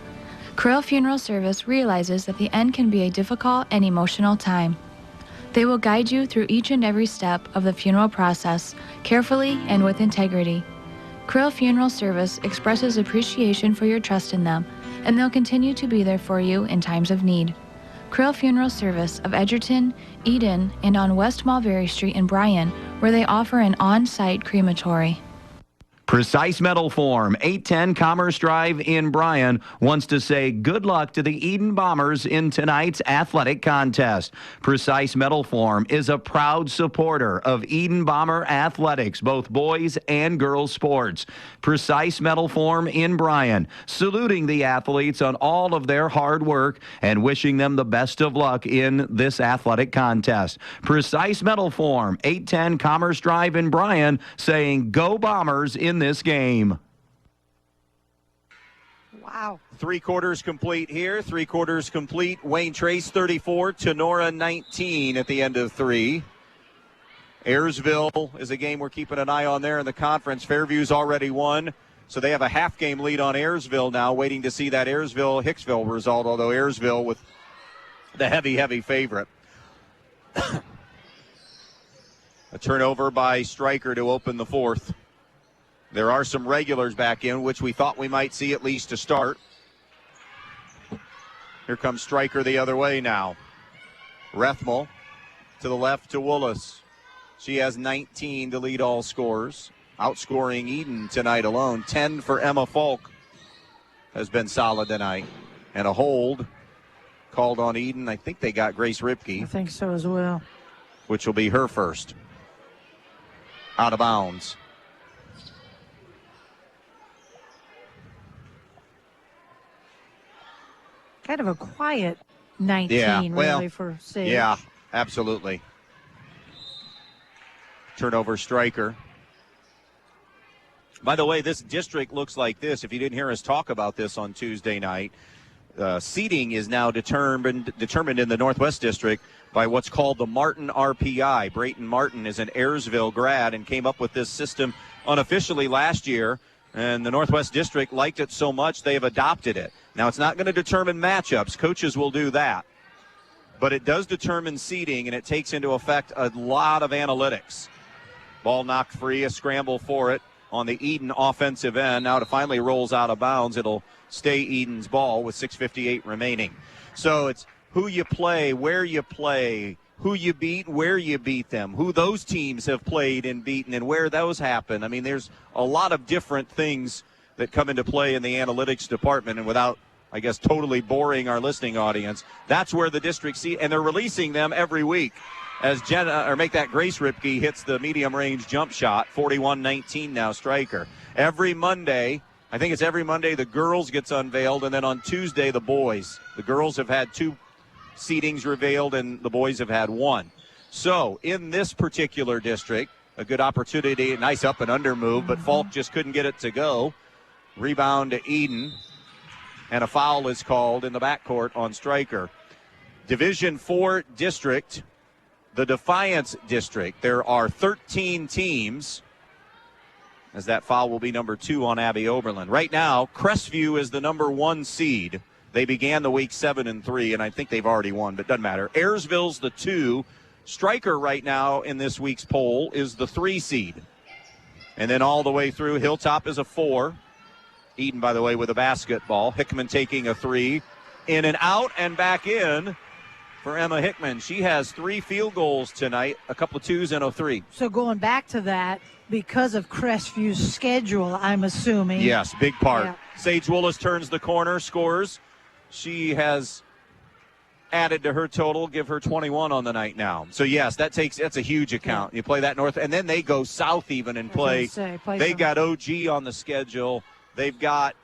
Krill Funeral Service realizes that the end can be a difficult and emotional time. They will guide you through each and every step of the funeral process, carefully and with integrity. Krill Funeral Service expresses appreciation for your trust in them, and they'll continue to be there for you in times of need. Krill Funeral Service of Edgerton, Edon, and on West Mulberry Street in Bryan, where they offer an on-site crematory. Precise Metal Form, 810 Commerce Drive in Bryan, wants to say good luck to the Edon Bombers in tonight's athletic contest. Precise Metal Form is a proud supporter of Edon Bomber athletics, both boys and girls sports. Precise Metal Form in Bryan, saluting the athletes on all of their hard work and wishing them the best of luck in this athletic contest. Precise Metal Form, 810 Commerce Drive in Bryan, saying go Bombers in this game. Wow. 3 quarters complete here. 3 quarters complete. Wayne Trace 34, Tenora 19 at the end of 3. Ayersville is a game we're keeping an eye on there in the conference. Fairview's already won, so they have a half-game lead on Ayersville now, waiting to see that Ayersville-Hicksville result, although Ayersville with the heavy favorite. A turnover by Stryker to open the fourth. There are some regulars back in, which we thought we might see at least to start. Here comes Stryker the other way now. Rethmel to the left to Willis. She has 19 to lead all scorers, outscoring Edon tonight alone. 10 for Emma Falk has been solid tonight. And a hold called on Edon. I think they got Grace Ripke. I think so as well. Which will be her first. Out of bounds. Kind of a quiet 19, really, for Sage. Yeah, absolutely. Turnover Stryker. By the way, this district looks like this. If you didn't hear us talk about this on Tuesday night, seating is now determined in the Northwest District by what's called the Martin RPI. Brayton Martin is an Ayersville grad and came up with this system unofficially last year, and the Northwest District liked it so much they have adopted it. Now, it's not going to determine matchups. Coaches will do that. But it does determine seeding, and it takes into effect a lot of analytics. Ball knocked free, a scramble for it on the Edon offensive end. Now it finally rolls out of bounds. It'll stay Edon's ball with 6:58 remaining. So it's who you play, where you play, who you beat, where you beat them, who those teams have played and beaten, and where those happen. I mean, there's a lot of different things that come into play in the analytics department, and without, I guess, totally boring our listening audience, that's where the district see, and they're releasing them every week as Grace Ripke hits the medium range jump shot. 41-19 now, Stryker. Every Monday, I think it's every Monday, the girls gets unveiled, and then on Tuesday, the boys. The girls have had 2 seedings revealed, and the boys have had 1. So in this particular district, a good opportunity, a nice up and under move, but Falk just couldn't get it to go. Rebound to Edon, and a foul is called in the backcourt on Stryker. Division 4 district, the Defiance district. There are 13 teams, as that foul will be number 2 on Abby Oberlin. Right now, Crestview is the number 1 seed. They began the week 7-3, and I think they've already won, but doesn't matter. Ayersville's the 2. Stryker right now in this week's poll is the 3 seed. And then all the way through, Hilltop is a 4. Edon, by the way, with a basketball. Hickman taking a 3. In and out and back in for Emma Hickman. She has 3 field goals tonight, a couple of 2s and a 3. So going back to that, because of Crestview's schedule, I'm assuming. Yes, big part. Yeah. Sage Willis turns the corner, scores. She has added to her total, give her 21 on the night now. So, yes, that's a huge account. Yeah. You play that north, and then they go south even and play. They got OG on the schedule. They've got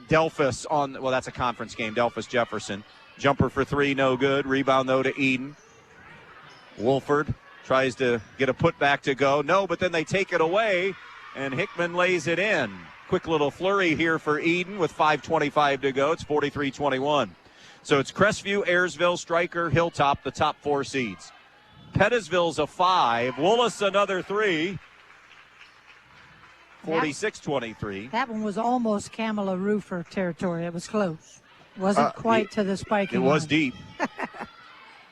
Delphus on, well, that's a conference game, Delphus Jefferson. Jumper for 3, no good. Rebound, though, to Edon. Wolford tries to get a putback to go. No, but then they take it away, and Hickman lays it in. Quick little flurry here for Edon with 5:25 to go. It's 43-21. So it's Crestview, Ayersville, Stryker, Hilltop, the top 4 seeds. Pettisville's a 5. Willis another 3. 46-23. That one was almost Kamala Roofer territory. It was close. Wasn't quite to the spiking. It was deep.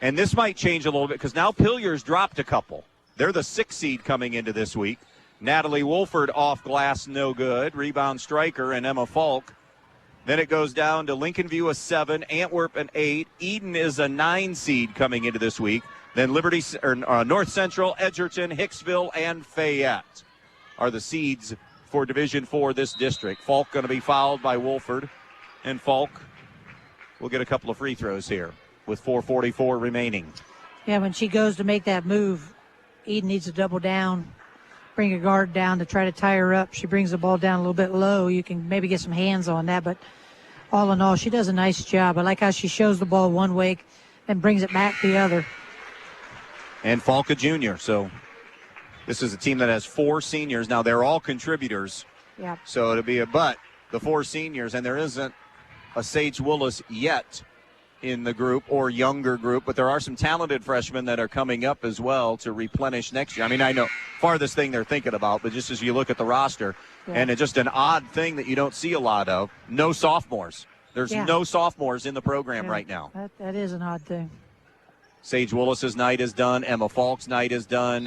And this might change a little bit because now Pillar's dropped a couple. They're the 6 seed coming into this week. Natalie Wolford off glass, no good. Rebound Stryker and Emma Falk. Then it goes down to Lincoln View a 7, Antwerp an 8. Edon is a 9 seed coming into this week. Then North Central, Edgerton, Hicksville, and Fayette are the seeds for Division 4 this district. Falk going to be fouled by Wolford, and Falk will get a couple of free throws here with 4:44 remaining. Yeah, when she goes to make that move, Edon needs to double down, bring a guard down to try to tie her up. She brings the ball down a little bit low. You can maybe get some hands on that, but all in all, she does a nice job. I like how she shows the ball one way and brings it back the other. And Falk a junior, so this is a team that has 4 seniors. Now, they're all contributors. Yeah. So it'll be the 4 seniors, and there isn't a Sage Willis yet in the group or younger group, but there are some talented freshmen that are coming up as well to replenish next year. I mean, I know farthest thing they're thinking about, but just as you look at the roster, and it's just an odd thing that you don't see a lot of, no sophomores. There's no sophomores in the program right now. That is an odd thing. Sage Willis's night is done. Emma Falk's night is done.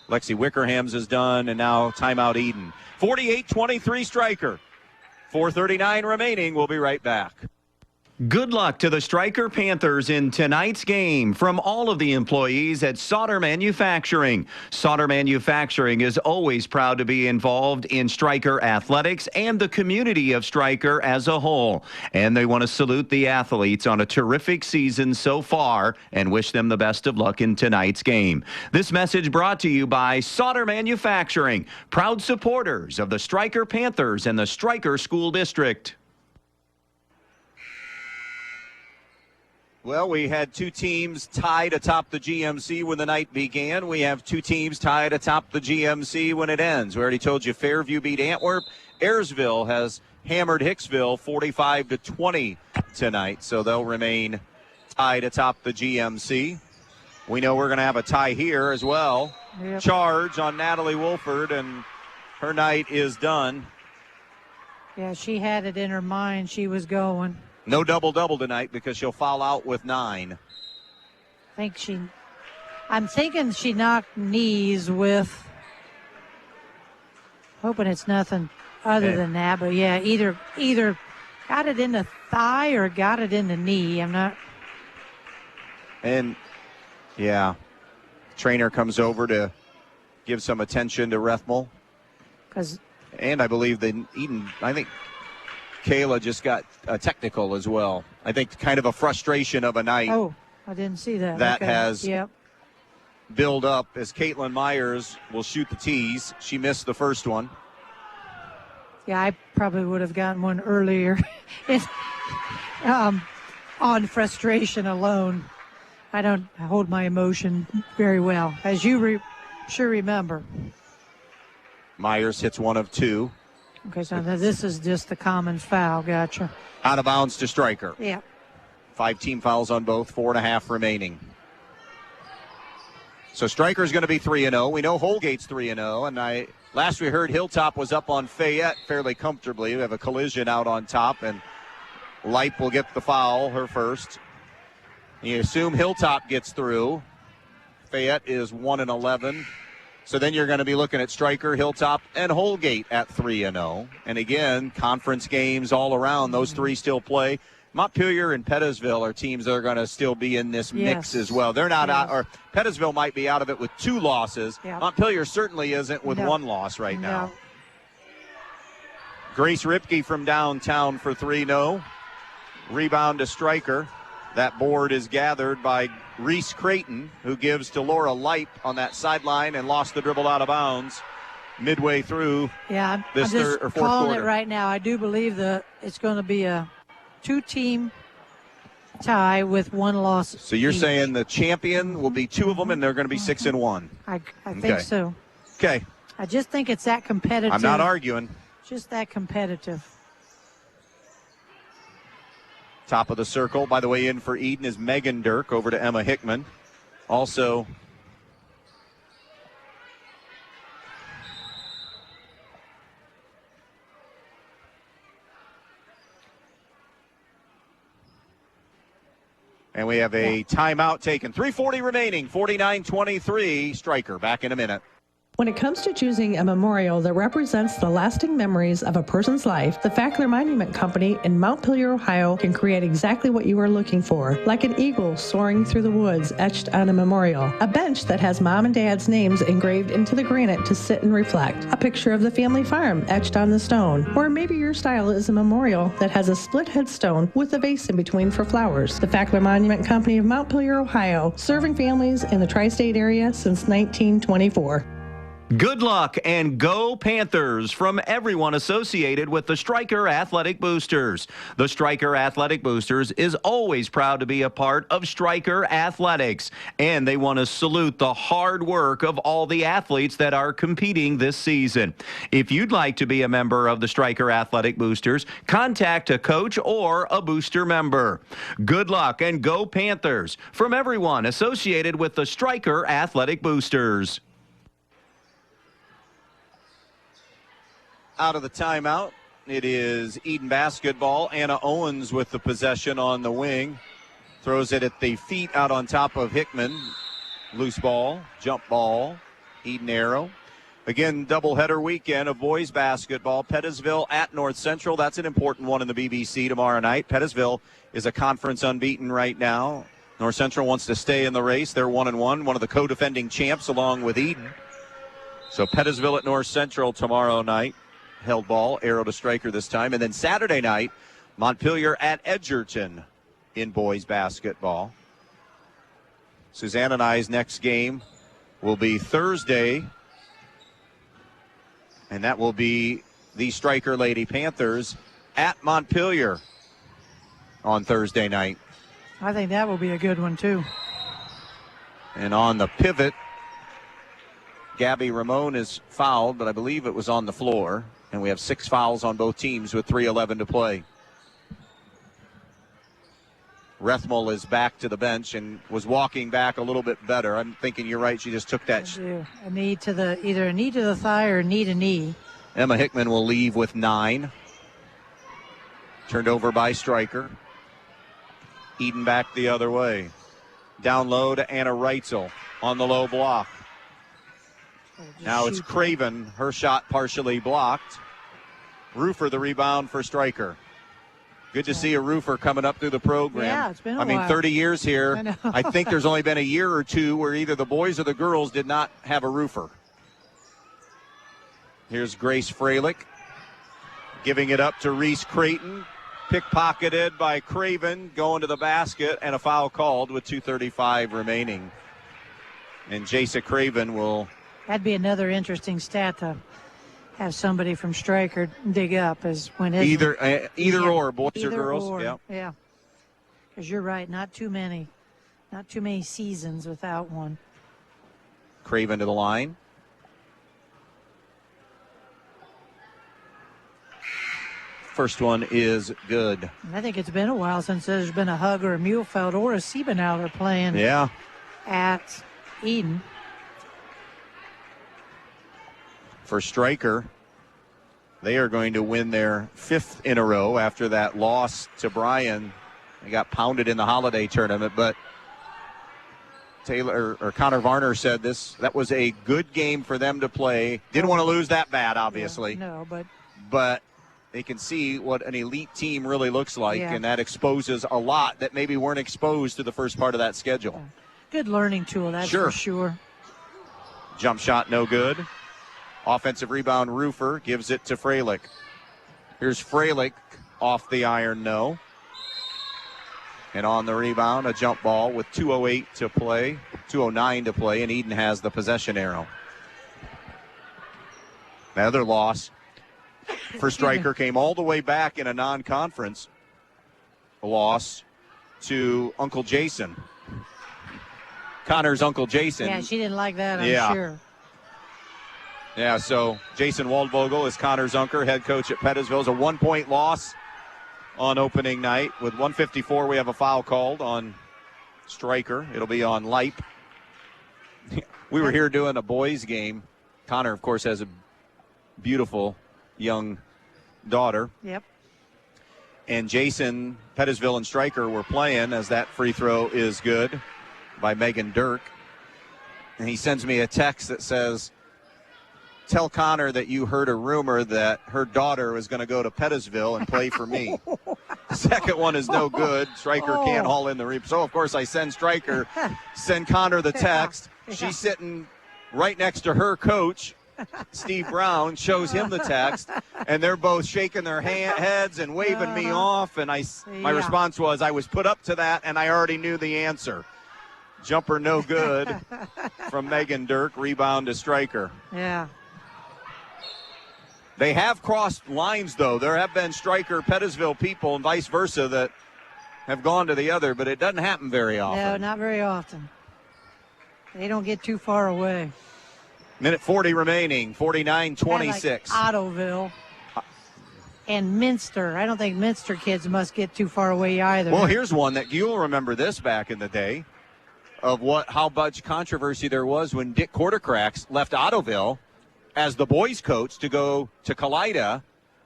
Lexi Wickerham's is done, and now timeout Edon. 48-23 Stryker. 4:39 remaining. We'll be right back. Good luck to the Stryker Panthers in tonight's game from all of the employees at Sauter Manufacturing. Sauter Manufacturing is always proud to be involved in Stryker athletics and the community of Stryker as a whole. And they want to salute the athletes on a terrific season so far and wish them the best of luck in tonight's game. This message brought to you by Sauter Manufacturing, proud supporters of the Stryker Panthers and the Stryker School District. Well, we had 2 teams tied atop the GMC when the night began. We have 2 teams tied atop the GMC when it ends. We already told you Fairview beat Antwerp. Ayersville has hammered Hicksville 45-20 tonight, so they'll remain tied atop the GMC. We know we're going to have a tie here as well. Yep. Charge on Natalie Wolford, and her night is done. Yeah, she had it in her mind. She was going. No double-double tonight because she'll foul out with 9. I'm thinking she knocked knees with, hoping it's nothing other than that, but yeah, either got it in the thigh or got it in the knee. I'm not. And yeah, trainer comes over to give some attention to Rethmel. And I believe that I think Kayla just got a technical as well. I think kind of a frustration of a night. Oh, I didn't see that. That has Yep. build up as Caitlin Myers will shoot the tees. She missed the first one. Yeah, I probably would have gotten one earlier. On frustration alone. I don't hold my emotion very well, as you sure remember. Myers hits one of 2. Okay, so this is just the common foul. Gotcha. Out of bounds to Stryker. Yeah. 5 team fouls on both, 4.5 remaining. So Stryker's going to be 3-0. We know Holgate's 3-0, and last we heard Hilltop was up on Fayette fairly comfortably. We have a collision out on top, and Leip will get the foul, her first. You assume Hilltop gets through. Fayette is 1-11. So then you're going to be looking at Stryker, Hilltop, and Holgate at 3-0. And again, conference games all around. Those 3 still play. Montpelier and Pettisville are teams that are going to still be in this mix as well. They're not out, or Pettisville might be out of it with 2 losses. Yep. Montpelier certainly isn't with 1 loss right now. Grace Ripke from downtown for 3, no. Rebound to Stryker. That board is gathered by Reese Creighton, who gives to Laura Leip on that sideline and lost the dribble out of bounds midway through I'm this just fourth calling quarter. it right now. I do believe that it's going to be a 2-team tie with 1 loss. So you're each. saying the champion will be 2 of them, and they're going to be 6-1. I think so. Okay. I just think it's that competitive. I'm not arguing. Just that competitive. Top of the circle. By the way, in for Edon is Megan Dirk over to Emma Hickman. Also, and we have a timeout taken. 3:40 remaining, 49-23. Stryker back in a minute. When it comes to choosing a memorial that represents the lasting memories of a person's life, the Fackler Monument Company in Montpelier, Ohio can create exactly what you are looking for, like an eagle soaring through the woods etched on a memorial, a bench that has mom and dad's names engraved into the granite to sit and reflect, a picture of the family farm etched on the stone, or maybe your style is a memorial that has a split headstone with a vase in between for flowers. The Fackler Monument Company of Montpelier, Ohio, serving families in the tri-state area since 1924. Good luck and go Panthers from everyone associated with the Stryker Athletic Boosters. The Stryker Athletic Boosters is always proud to be a part of Stryker Athletics, and they want to salute the hard work of all the athletes that are competing this season. If you'd like to be a member of the Stryker Athletic Boosters, contact a coach or a booster member. Good luck and go Panthers from everyone associated with the Stryker Athletic Boosters. Out of the timeout, it is Edon basketball. Anna Owens with the possession on the wing. Throws it at the feet out on top of Hickman. Loose ball, jump ball, Edon arrow. Again, doubleheader weekend of boys basketball. Pettisville at North Central. That's an important one in the BBC tomorrow night. Pettisville is a conference unbeaten right now. North Central wants to stay in the race. They're 1-1, one of the co-defending champs along with Edon. So Pettisville at North Central tomorrow night. Held ball, arrow to Stryker this time. And then Saturday night, Montpelier at Edgerton in boys basketball. Suzanne and I's next game will be Thursday. And that will be the Stryker Lady Panthers at Montpelier on Thursday night. I think that will be a good one, too. And on the pivot, Gabby Ramon is fouled, but I believe it was on the floor. And we have 6 fouls on both teams with 3:11 to play. Rethmel is back to the bench and was walking back a little bit better. I'm thinking you're right. She just took that. A knee to the, either a knee to the thigh or a knee to knee. Emma Hickman will leave with 9. Turned over by Stryker. Edon back the other way. Down low to Anna Reitzel on the low block. Now it's Craven. Her shot partially blocked. Roofer the rebound for Stryker. Good to see a roofer coming up through the program. Yeah, it's been a while. 30 years here. I know. I think there's only been a year or two where either the boys or the girls did not have a roofer. Here's Grace Freilich giving it up to Reese Creighton. Pickpocketed by Craven, going to the basket, and a foul called with 2:35 remaining. And Jasa Craven will... That'd be another interesting stat to have somebody from Stryker dig up, is when either or, boys or girls. Or, yeah. Because you're right, not too many seasons without one. Craven to the line. First one is good. I think it's been a while since there's been a Hugger, a Muhlfeld, or a Siebenauer playing at Edon. For Stryker, they are going to win their 5th in a row after that loss to Bryan. They got pounded in the holiday tournament, but Connor Varner said that was a good game for them to play. Didn't want to lose that bad, obviously. No, but they can see what an elite team really looks like, and that exposes a lot that maybe weren't exposed to the first part of that schedule. Good learning tool, that's for sure. Jump shot no good. Offensive rebound, Roofer gives it to Freilich. Here's Freilich off the iron, no. And on the rebound, a jump ball with 2:09 to play, and Edon has the possession arrow. Another loss for Stryker came all the way back in a non-conference loss to Uncle Jason. Connor's Uncle Jason. Yeah, she didn't like that, I'm sure. Yeah, so Jason Waldvogel is Connor's uncle, head coach at Pettisville. It's a 1-point loss on opening night. With 1:54, we have a foul called on Stryker. It'll be on Leip. We were here doing a boys game. Connor, of course, has a beautiful young daughter. Yep. And Jason, Pettisville, and Stryker were playing as that free throw is good by Megan Dirk. And he sends me a text that says, "Tell Connor that you heard a rumor that her daughter was going to go to Pettisville and play for me." The second one is no good. Stryker can't haul in the rebound. So, of course, I send Connor the text. She's sitting right next to her coach, Steve Brown, shows him the text, and they're both shaking their heads and waving me off. And my response was, I was put up to that, and I already knew the answer. Jumper no good from Megan Dirk. Rebound to Stryker. Yeah. They have crossed lines, though. There have been Stryker, Pettisville people and vice versa that have gone to the other, but it doesn't happen very often. No, not very often. They don't get too far away. Minute 40 remaining, 49-26. Like Ottoville and Minster. I don't think Minster kids must get too far away either. Well, here's one that you'll remember this back in the day of how much controversy there was when Dick Quartercracks left Ottoville as the boys coach to go to Kalida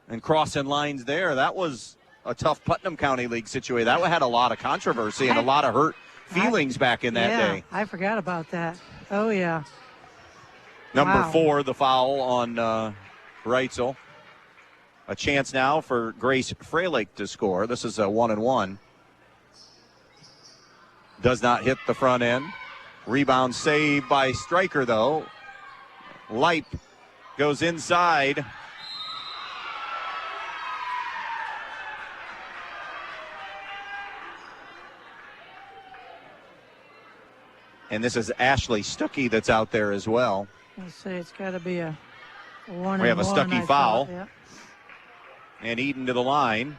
and crossing lines there. That was a tough Putnam County League situation. That had a lot of controversy and a lot of hurt feelings back in that day. I forgot about that. Oh, yeah. Number 4, the foul on Reitzel. A chance now for Grace Freilich to score. This is a 1-and-1. Does not hit the front end. Rebound saved by Stryker, though. Leip goes inside. And this is Ashley Stuckey that's out there as well. Let's say it's got to be a 1-and-1. We have a Stuckey foul. And Edon to the line.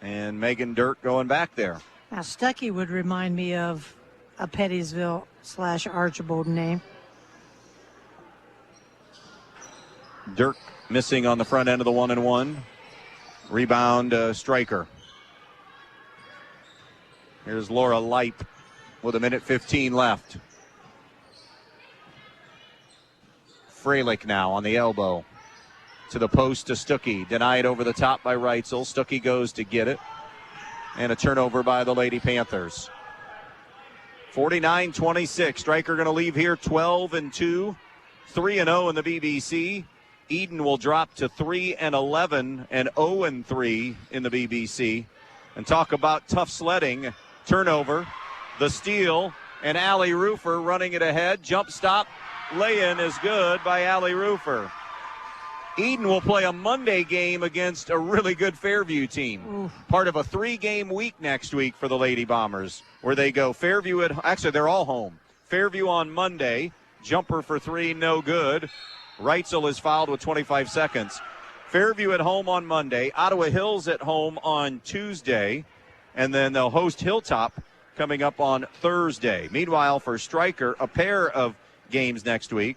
And Megan Dirk going back there. Now, Stuckey would remind me of a Pettisville/Archibald name. Dirk missing on the front end of the 1-and-1. Rebound, Stryker. Here's Laura Leip with 1:15 left. Freilich now on the elbow. To the post to Stuckey. Denied over the top by Reitzel. Stuckey goes to get it. And a turnover by the Lady Panthers. 49-26. Stryker going to leave here 12-2. 3-0 in the BBC. Edon will drop to 3-11 and 0-3 in the BBC. And talk about tough sledding. Turnover, the steal, and Allie Rufer running it ahead. Jump stop, lay-in is good by Allie Rufer. Edon will play a Monday game against a really good Fairview team. Oof. Part of a 3-game week next week for the Lady Bombers, where they go Fairview actually they're all home. Fairview on Monday, jumper for 3, no good. Reitzel is fouled with 25 seconds. Fairview at home on Monday, Ottawa Hills at home on Tuesday, and then they'll host Hilltop coming up on Thursday. Meanwhile, for Stryker, a pair of games next week,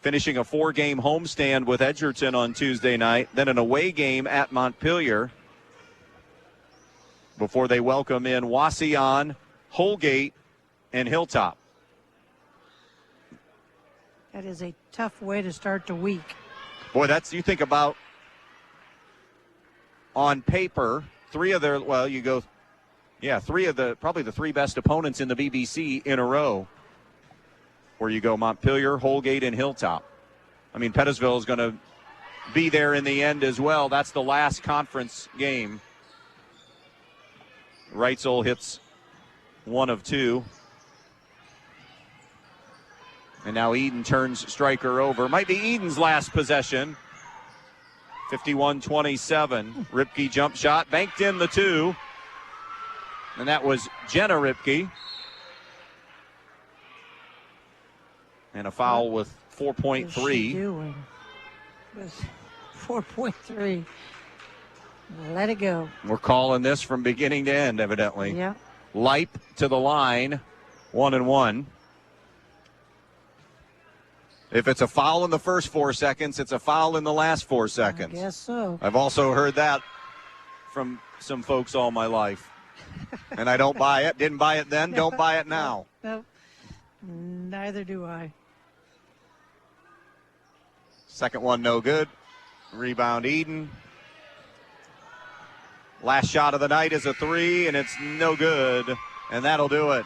finishing a 4-game homestand with Edgerton on Tuesday night, then an away game at Montpelier before they welcome in Wauseon, Holgate, and Hilltop. That is a tough way to start the week. Boy, you think about on paper, three of the 3 best opponents in the BBC in a row, where you go Montpelier, Holgate, and Hilltop. I mean, Pettisville is going to be there in the end as well. That's the last conference game. Reitzel hits 1 of 2. And now Edon turns Stryker over. Might be Edon's last possession. 51-27. Ripke jump shot, banked in the 2. And that was Jenna Ripke. And a foul with 4.3. What is she doing? With 4.3. Let it go. We're calling this from beginning to end, evidently. Yeah. Leip to the line, 1-1. If it's a foul in the first 4 seconds, it's a foul in the last 4 seconds. I guess so. I've also heard that from some folks all my life. And I don't buy it. Didn't buy it then. Don't buy it now. No. Neither do I. Second one, no good. Rebound, Edon. Last shot of the night is a 3, and it's no good. And that'll do it.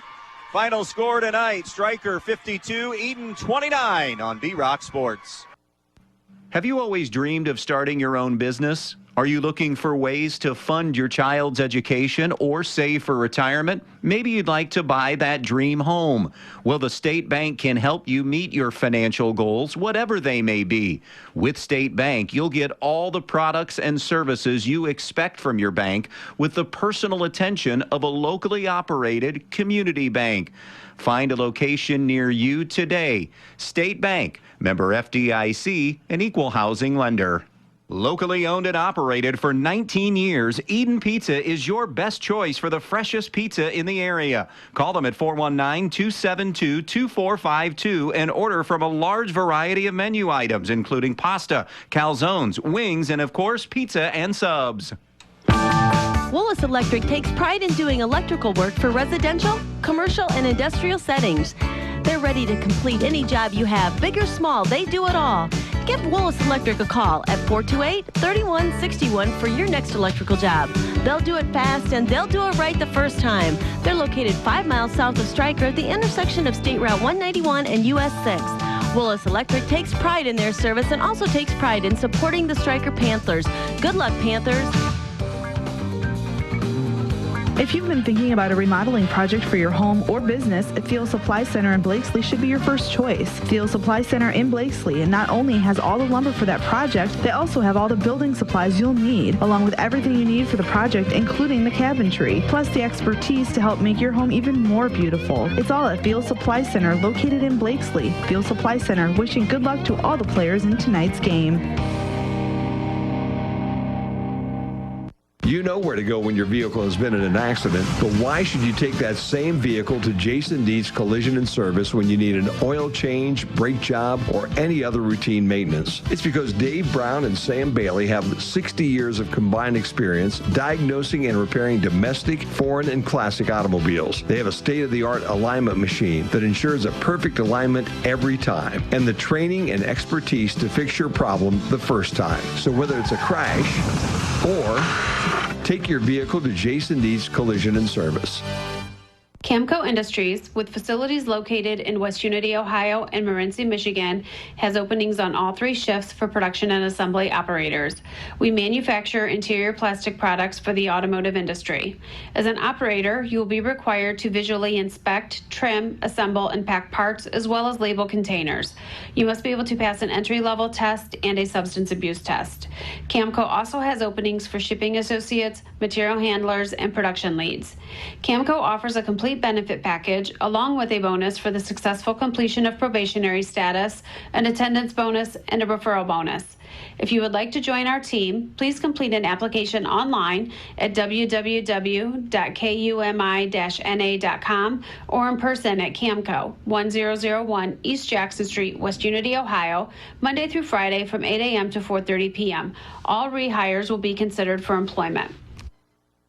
Final score tonight, Stryker 52, Edon 29 on B-Rock Sports. Have you always dreamed of starting your own business? Are you looking for ways to fund your child's education or save for retirement? Maybe you'd like to buy that dream home. Well, the State Bank can help you meet your financial goals, whatever they may be. With State Bank, you'll get all the products and services you expect from your bank with the personal attention of a locally operated community bank. Find a location near you today. State Bank, member FDIC, an equal housing lender. Locally owned and operated for 19 years, Edon Pizza is your best choice for the freshest pizza in the area. Call them at 419-272-2452 and order from a large variety of menu items, including pasta, calzones, wings, and of course, pizza and subs. Willis Electric takes pride in doing electrical work for residential, commercial, and industrial settings. They're ready to complete any job you have, big or small, they do it all. Give Willis Electric a call at 428-3161 for your next electrical job. They'll do it fast and they'll do it right the first time. They're located 5 miles south of Stryker at the intersection of State Route 191 and US 6. Willis Electric takes pride in their service and also takes pride in supporting the Stryker Panthers. Good luck, Panthers. If you've been thinking about a remodeling project for your home or business, Field Supply Center in Blakesley should be your first choice. Field Supply Center in Blakesley and not only has all the lumber for that project, they also have all the building supplies you'll need, along with everything you need for the project, including the cabinetry, plus the expertise to help make your home even more beautiful. It's all at Field Supply Center, located in Blakesley. Field Supply Center, wishing good luck to all the players in tonight's game. You know where to go when your vehicle has been in an accident, but why should you take that same vehicle to Jason Dietz Collision and Service when you need an oil change, brake job, or any other routine maintenance? It's because Dave Brown and Sam Bailey have 60 years of combined experience diagnosing and repairing domestic, foreign, and classic automobiles. They have a state-of-the-art alignment machine that ensures a perfect alignment every time, and the training and expertise to fix your problem the first time. So whether it's a crash or take your vehicle to Jason Dietz Collision and Service. Camco Industries, with facilities located in West Unity, Ohio and Morenci, Michigan, has openings on all 3 shifts for production and assembly operators. We manufacture interior plastic products for the automotive industry. As an operator, you will be required to visually inspect, trim, assemble, and pack parts, as well as label containers. You must be able to pass an entry-level test and a substance abuse test. Camco also has openings for shipping associates, material handlers, and production leads. Camco offers a complete benefit package along with a bonus for the successful completion of probationary status, an attendance bonus, and a referral bonus. If you would like to join our team, please complete an application online at www.kumi-na.com or in person at Camco, 1001 East Jackson Street, West Unity, Ohio, Monday through Friday from 8 a.m. to 4:30 p.m. All rehires will be considered for employment.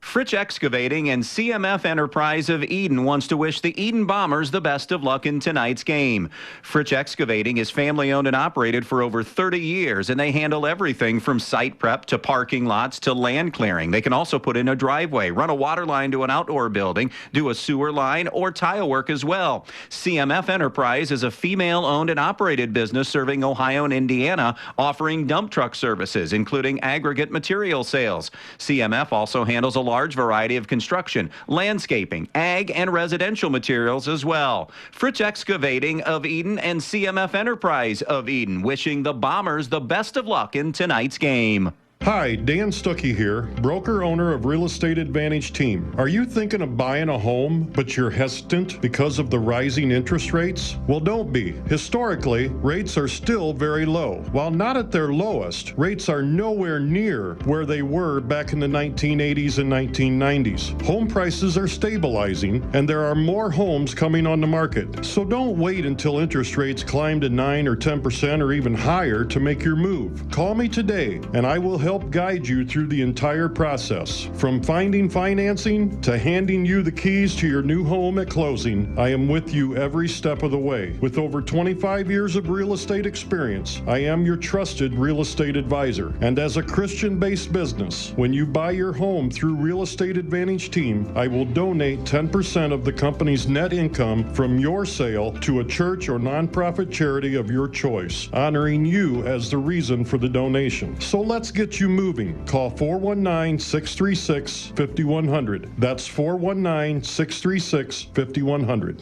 Fritch Excavating and CMF Enterprise of Edon wants to wish the Edon Bombers the best of luck in tonight's game. Fritch Excavating is family-owned and operated for over 30 years, and they handle everything from site prep to parking lots to land clearing. They can also put in a driveway, run a water line to an outdoor building, do a sewer line, or tile work as well. CMF Enterprise is a female-owned and operated business serving Ohio and Indiana, offering dump truck services, including aggregate material sales. CMF also handles a large variety of construction, landscaping, ag, and residential materials as well. Fritch Excavating of Edon and CMF Enterprise of Edon wishing the Bombers the best of luck in tonight's game. Hi, Dan Stuckey here, broker owner of Real Estate Advantage Team. Are you thinking of buying a home, but you're hesitant because of the rising interest rates? Well, don't be. Historically, rates are still very low. While not at their lowest, rates are nowhere near where they were back in the 1980s and 1990s. Home prices are stabilizing, and there are more homes coming on the market. So don't wait until interest rates climb to 9 or 10% or even higher to make your move. Call me today, and I will help guide you through the entire process. From finding financing to handing you the keys to your new home at closing, I am with you every step of the way. With over 25 years of real estate experience, I am your trusted real estate advisor. And as a Christian-based business, when you buy your home through Real Estate Advantage Team, I will donate 10% of the company's net income from your sale to a church or nonprofit charity of your choice, honoring you as the reason for the donation. So let's get you moving. Call 419-636-5100. That's 419-636-5100.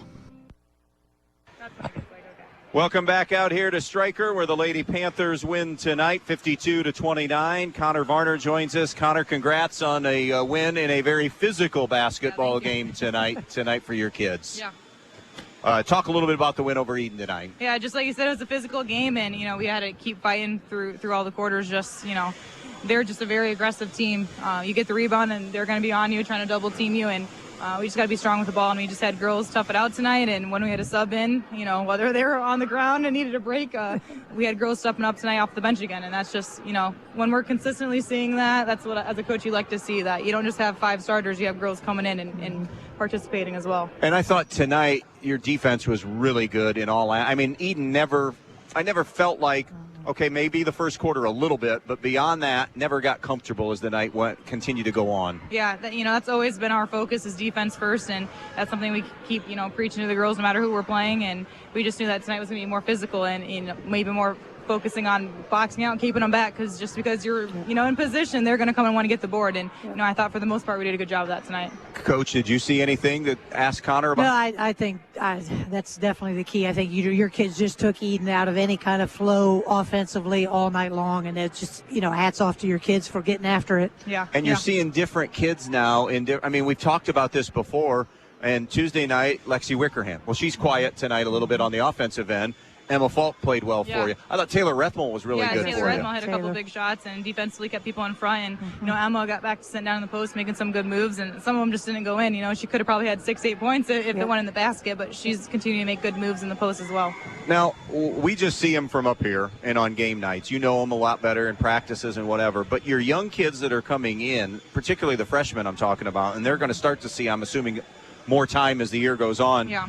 Welcome back out here to Stryker, where the Lady Panthers win tonight, 52-29. Connor Varner joins us. Connor, congrats on a win in a very physical basketball game tonight for your kids. Yeah. Talk a little bit about the win over Edon tonight. Yeah, just like you said, it was a physical game, and we had to keep fighting through all the quarters. Just they're just a very aggressive team. You get the rebound, and they're going to be on you, trying to double team you, and we just got to be strong with the ball. And we just had girls tough it out tonight. And when we had a sub in, whether they were on the ground and needed a break, we had girls stepping up tonight off the bench again. And that's just when we're consistently seeing that, that's what as a coach you like to see. That you don't just have 5 starters, you have girls coming in and participating as well. And I thought tonight your defense was really good in all. I mean, Edon I never felt like, okay, maybe the first quarter a little bit, but beyond that, never got comfortable as the night continued to go on. Yeah, that's always been our focus is defense first, and that's something we keep, preaching to the girls no matter who we're playing, and we just knew that tonight was going to be more physical and maybe more focusing on boxing out and keeping them back, because just because you're, in position, they're going to come and want to get the board, and, I thought for the most part we did a good job of that tonight. Coach, did you see anything that asked Connor about? No, I think that's definitely the key. I think your kids just took Edon out of any kind of flow offensively all night long, and it's just, hats off to your kids for getting after it. Yeah. And you're seeing different kids now. We've talked about this before, and Tuesday night, Lexi Wickerham. Well, she's quiet tonight a little bit on the offensive end. Emma Falk played well for you. I thought Taylor Rethmel was really good Taylor for you. Rethmel had a couple big shots and defensively kept people in front. And, Emma got back to sitting down in the post, making some good moves, and some of them just didn't go in. She could have probably had 6-8 points if it went in the basket, but she's continuing to make good moves in the post as well. Now, we just see them from up here and on game nights. You know them a lot better in practices and whatever, but your young kids that are coming in, particularly the freshmen I'm talking about, and they're going to start to see, I'm assuming, more time as the year goes on. Yeah.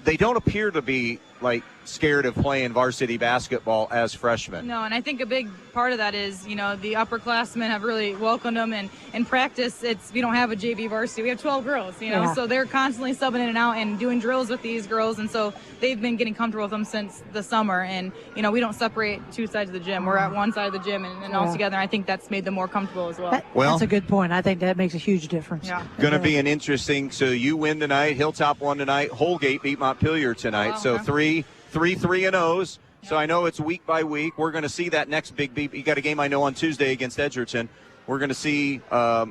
They don't appear to be like scared of playing varsity basketball as freshmen. No, and I think a big part of that is, the upperclassmen have really welcomed them, and in practice, we don't have a JV varsity. We have 12 girls, so they're constantly subbing in and out and doing drills with these girls, and so they've been getting comfortable with them since the summer, and, we don't separate two sides of the gym. We're at one side of the gym and all together, and I think that's made them more comfortable as well. That's a good point. I think that makes a huge difference. Yeah. Going to be an interesting, so you win tonight, Hilltop won tonight, Holgate beat Montpelier tonight, three 3-0s. So I know it's week by week. We're going to see that next big you got a game I know on Tuesday against Edgerton. We're going to see the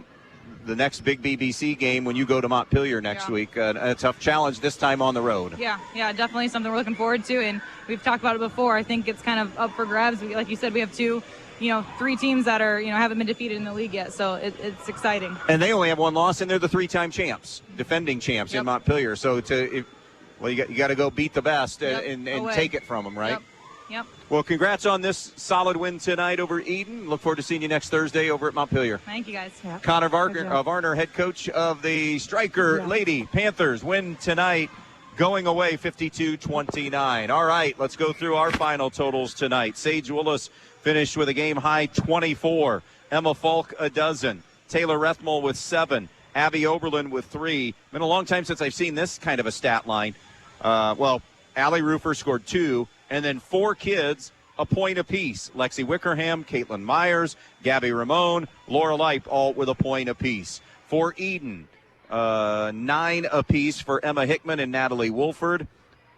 next big BBC game when you go to Montpelier next week. A tough challenge this time on the road. Yeah, definitely something we're looking forward to, and we've talked about it before. I think it's kind of up for grabs. Like you said, we have three teams that are, haven't been defeated in the league yet, so it's exciting. And they only have one loss, and they're the three-time champs, defending champs in Montpelier. So you got to go beat the best and take it from them, right? Yep. Well, congrats on this solid win tonight over Edon. Look forward to seeing you next Thursday over at Montpelier. Thank you, guys. Yep. Connor Varner, head coach of the Stryker Lady Panthers, win tonight, going away 52-29. All right, let's go through our final totals tonight. Sage Willis finished with a game-high 24. Emma Falk, a dozen. Taylor Rethmel with 7. Abby Oberlin with 3. Been a long time since I've seen this kind of a stat line. Allie Rufer scored 2, and then 4 kids, a point apiece. Lexi Wickerham, Caitlin Myers, Gabby Ramone, Laura Leip, all with a point apiece. For Edon, 9 apiece for Emma Hickman and Natalie Wolford,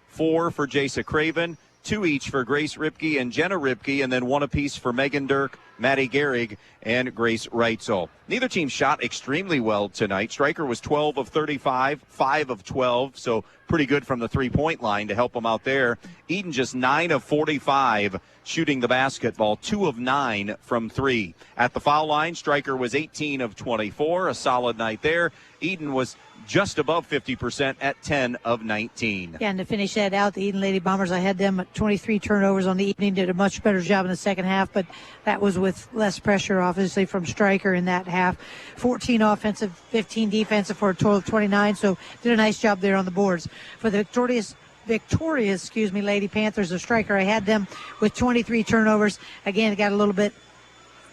4 for Jasa Craven, 2 each for Grace Ripke and Jenna Ripke, and then 1 apiece for Megan Dirk, Maddie Gehrig, and Grace Reitzel. Neither team shot extremely well tonight. Stryker was 12 of 35, 5 of 12, so pretty good from the three-point line to help them out there. Edon just 9 of 45 shooting the basketball, 2 of 9 from 3. At the foul line, Stryker was 18 of 24, a solid night there. Edon was just above 50% at 10 of 19. Yeah, and to finish that out, the Edon Lady Bombers, I had them at 23 turnovers on the evening, did a much better job in the second half, but that was with less pressure, obviously, from Stryker in that half. 14 offensive, 15 defensive for a total of 29, so did a nice job there on the boards. For the victorious Lady Panthers of Stryker, I had them with 23 turnovers. Again, it got a little bit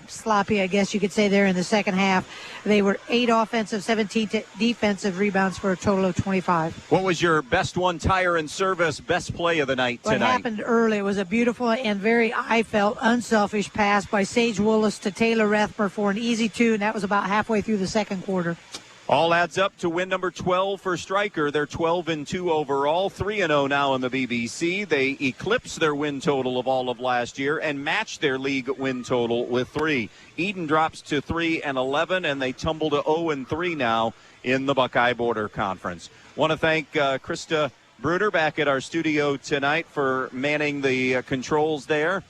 sloppy, I guess you could say, there in the second half. They were 8 offensive, 17 defensive rebounds for a total of 25. What was your best one tire and service, best play of the night tonight? What happened early was a beautiful and very, I felt, unselfish pass by Sage Willis to Taylor Rethmer for an easy 2, and that was about halfway through the second quarter. All adds up to win number 12 for Stryker. They're 12-2 overall, 3-0 now in the BBC. They eclipsed their win total of all of last year and matched their league win total with 3. Edon drops to 3-11, and they tumble to 0-3 now in the Buckeye Border Conference. Want to thank Krista Bruder back at our studio tonight for manning the controls there.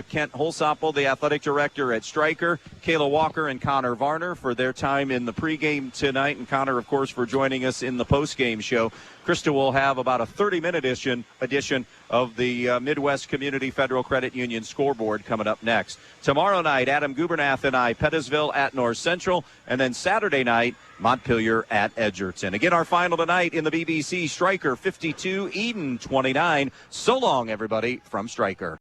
Kent Holsopple, the athletic director at Stryker, Kayla Walker and Connor Varner for their time in the pregame tonight, and Connor, of course, for joining us in the postgame show. Krista will have about a 30-minute edition of the Midwest Community Federal Credit Union scoreboard coming up next. Tomorrow night, Adam Gubernath and I, Pettisville at North Central, and then Saturday night, Montpelier at Edgerton. Again, our final tonight in the BBC, Stryker 52, Edon 29. So long, everybody, from Stryker.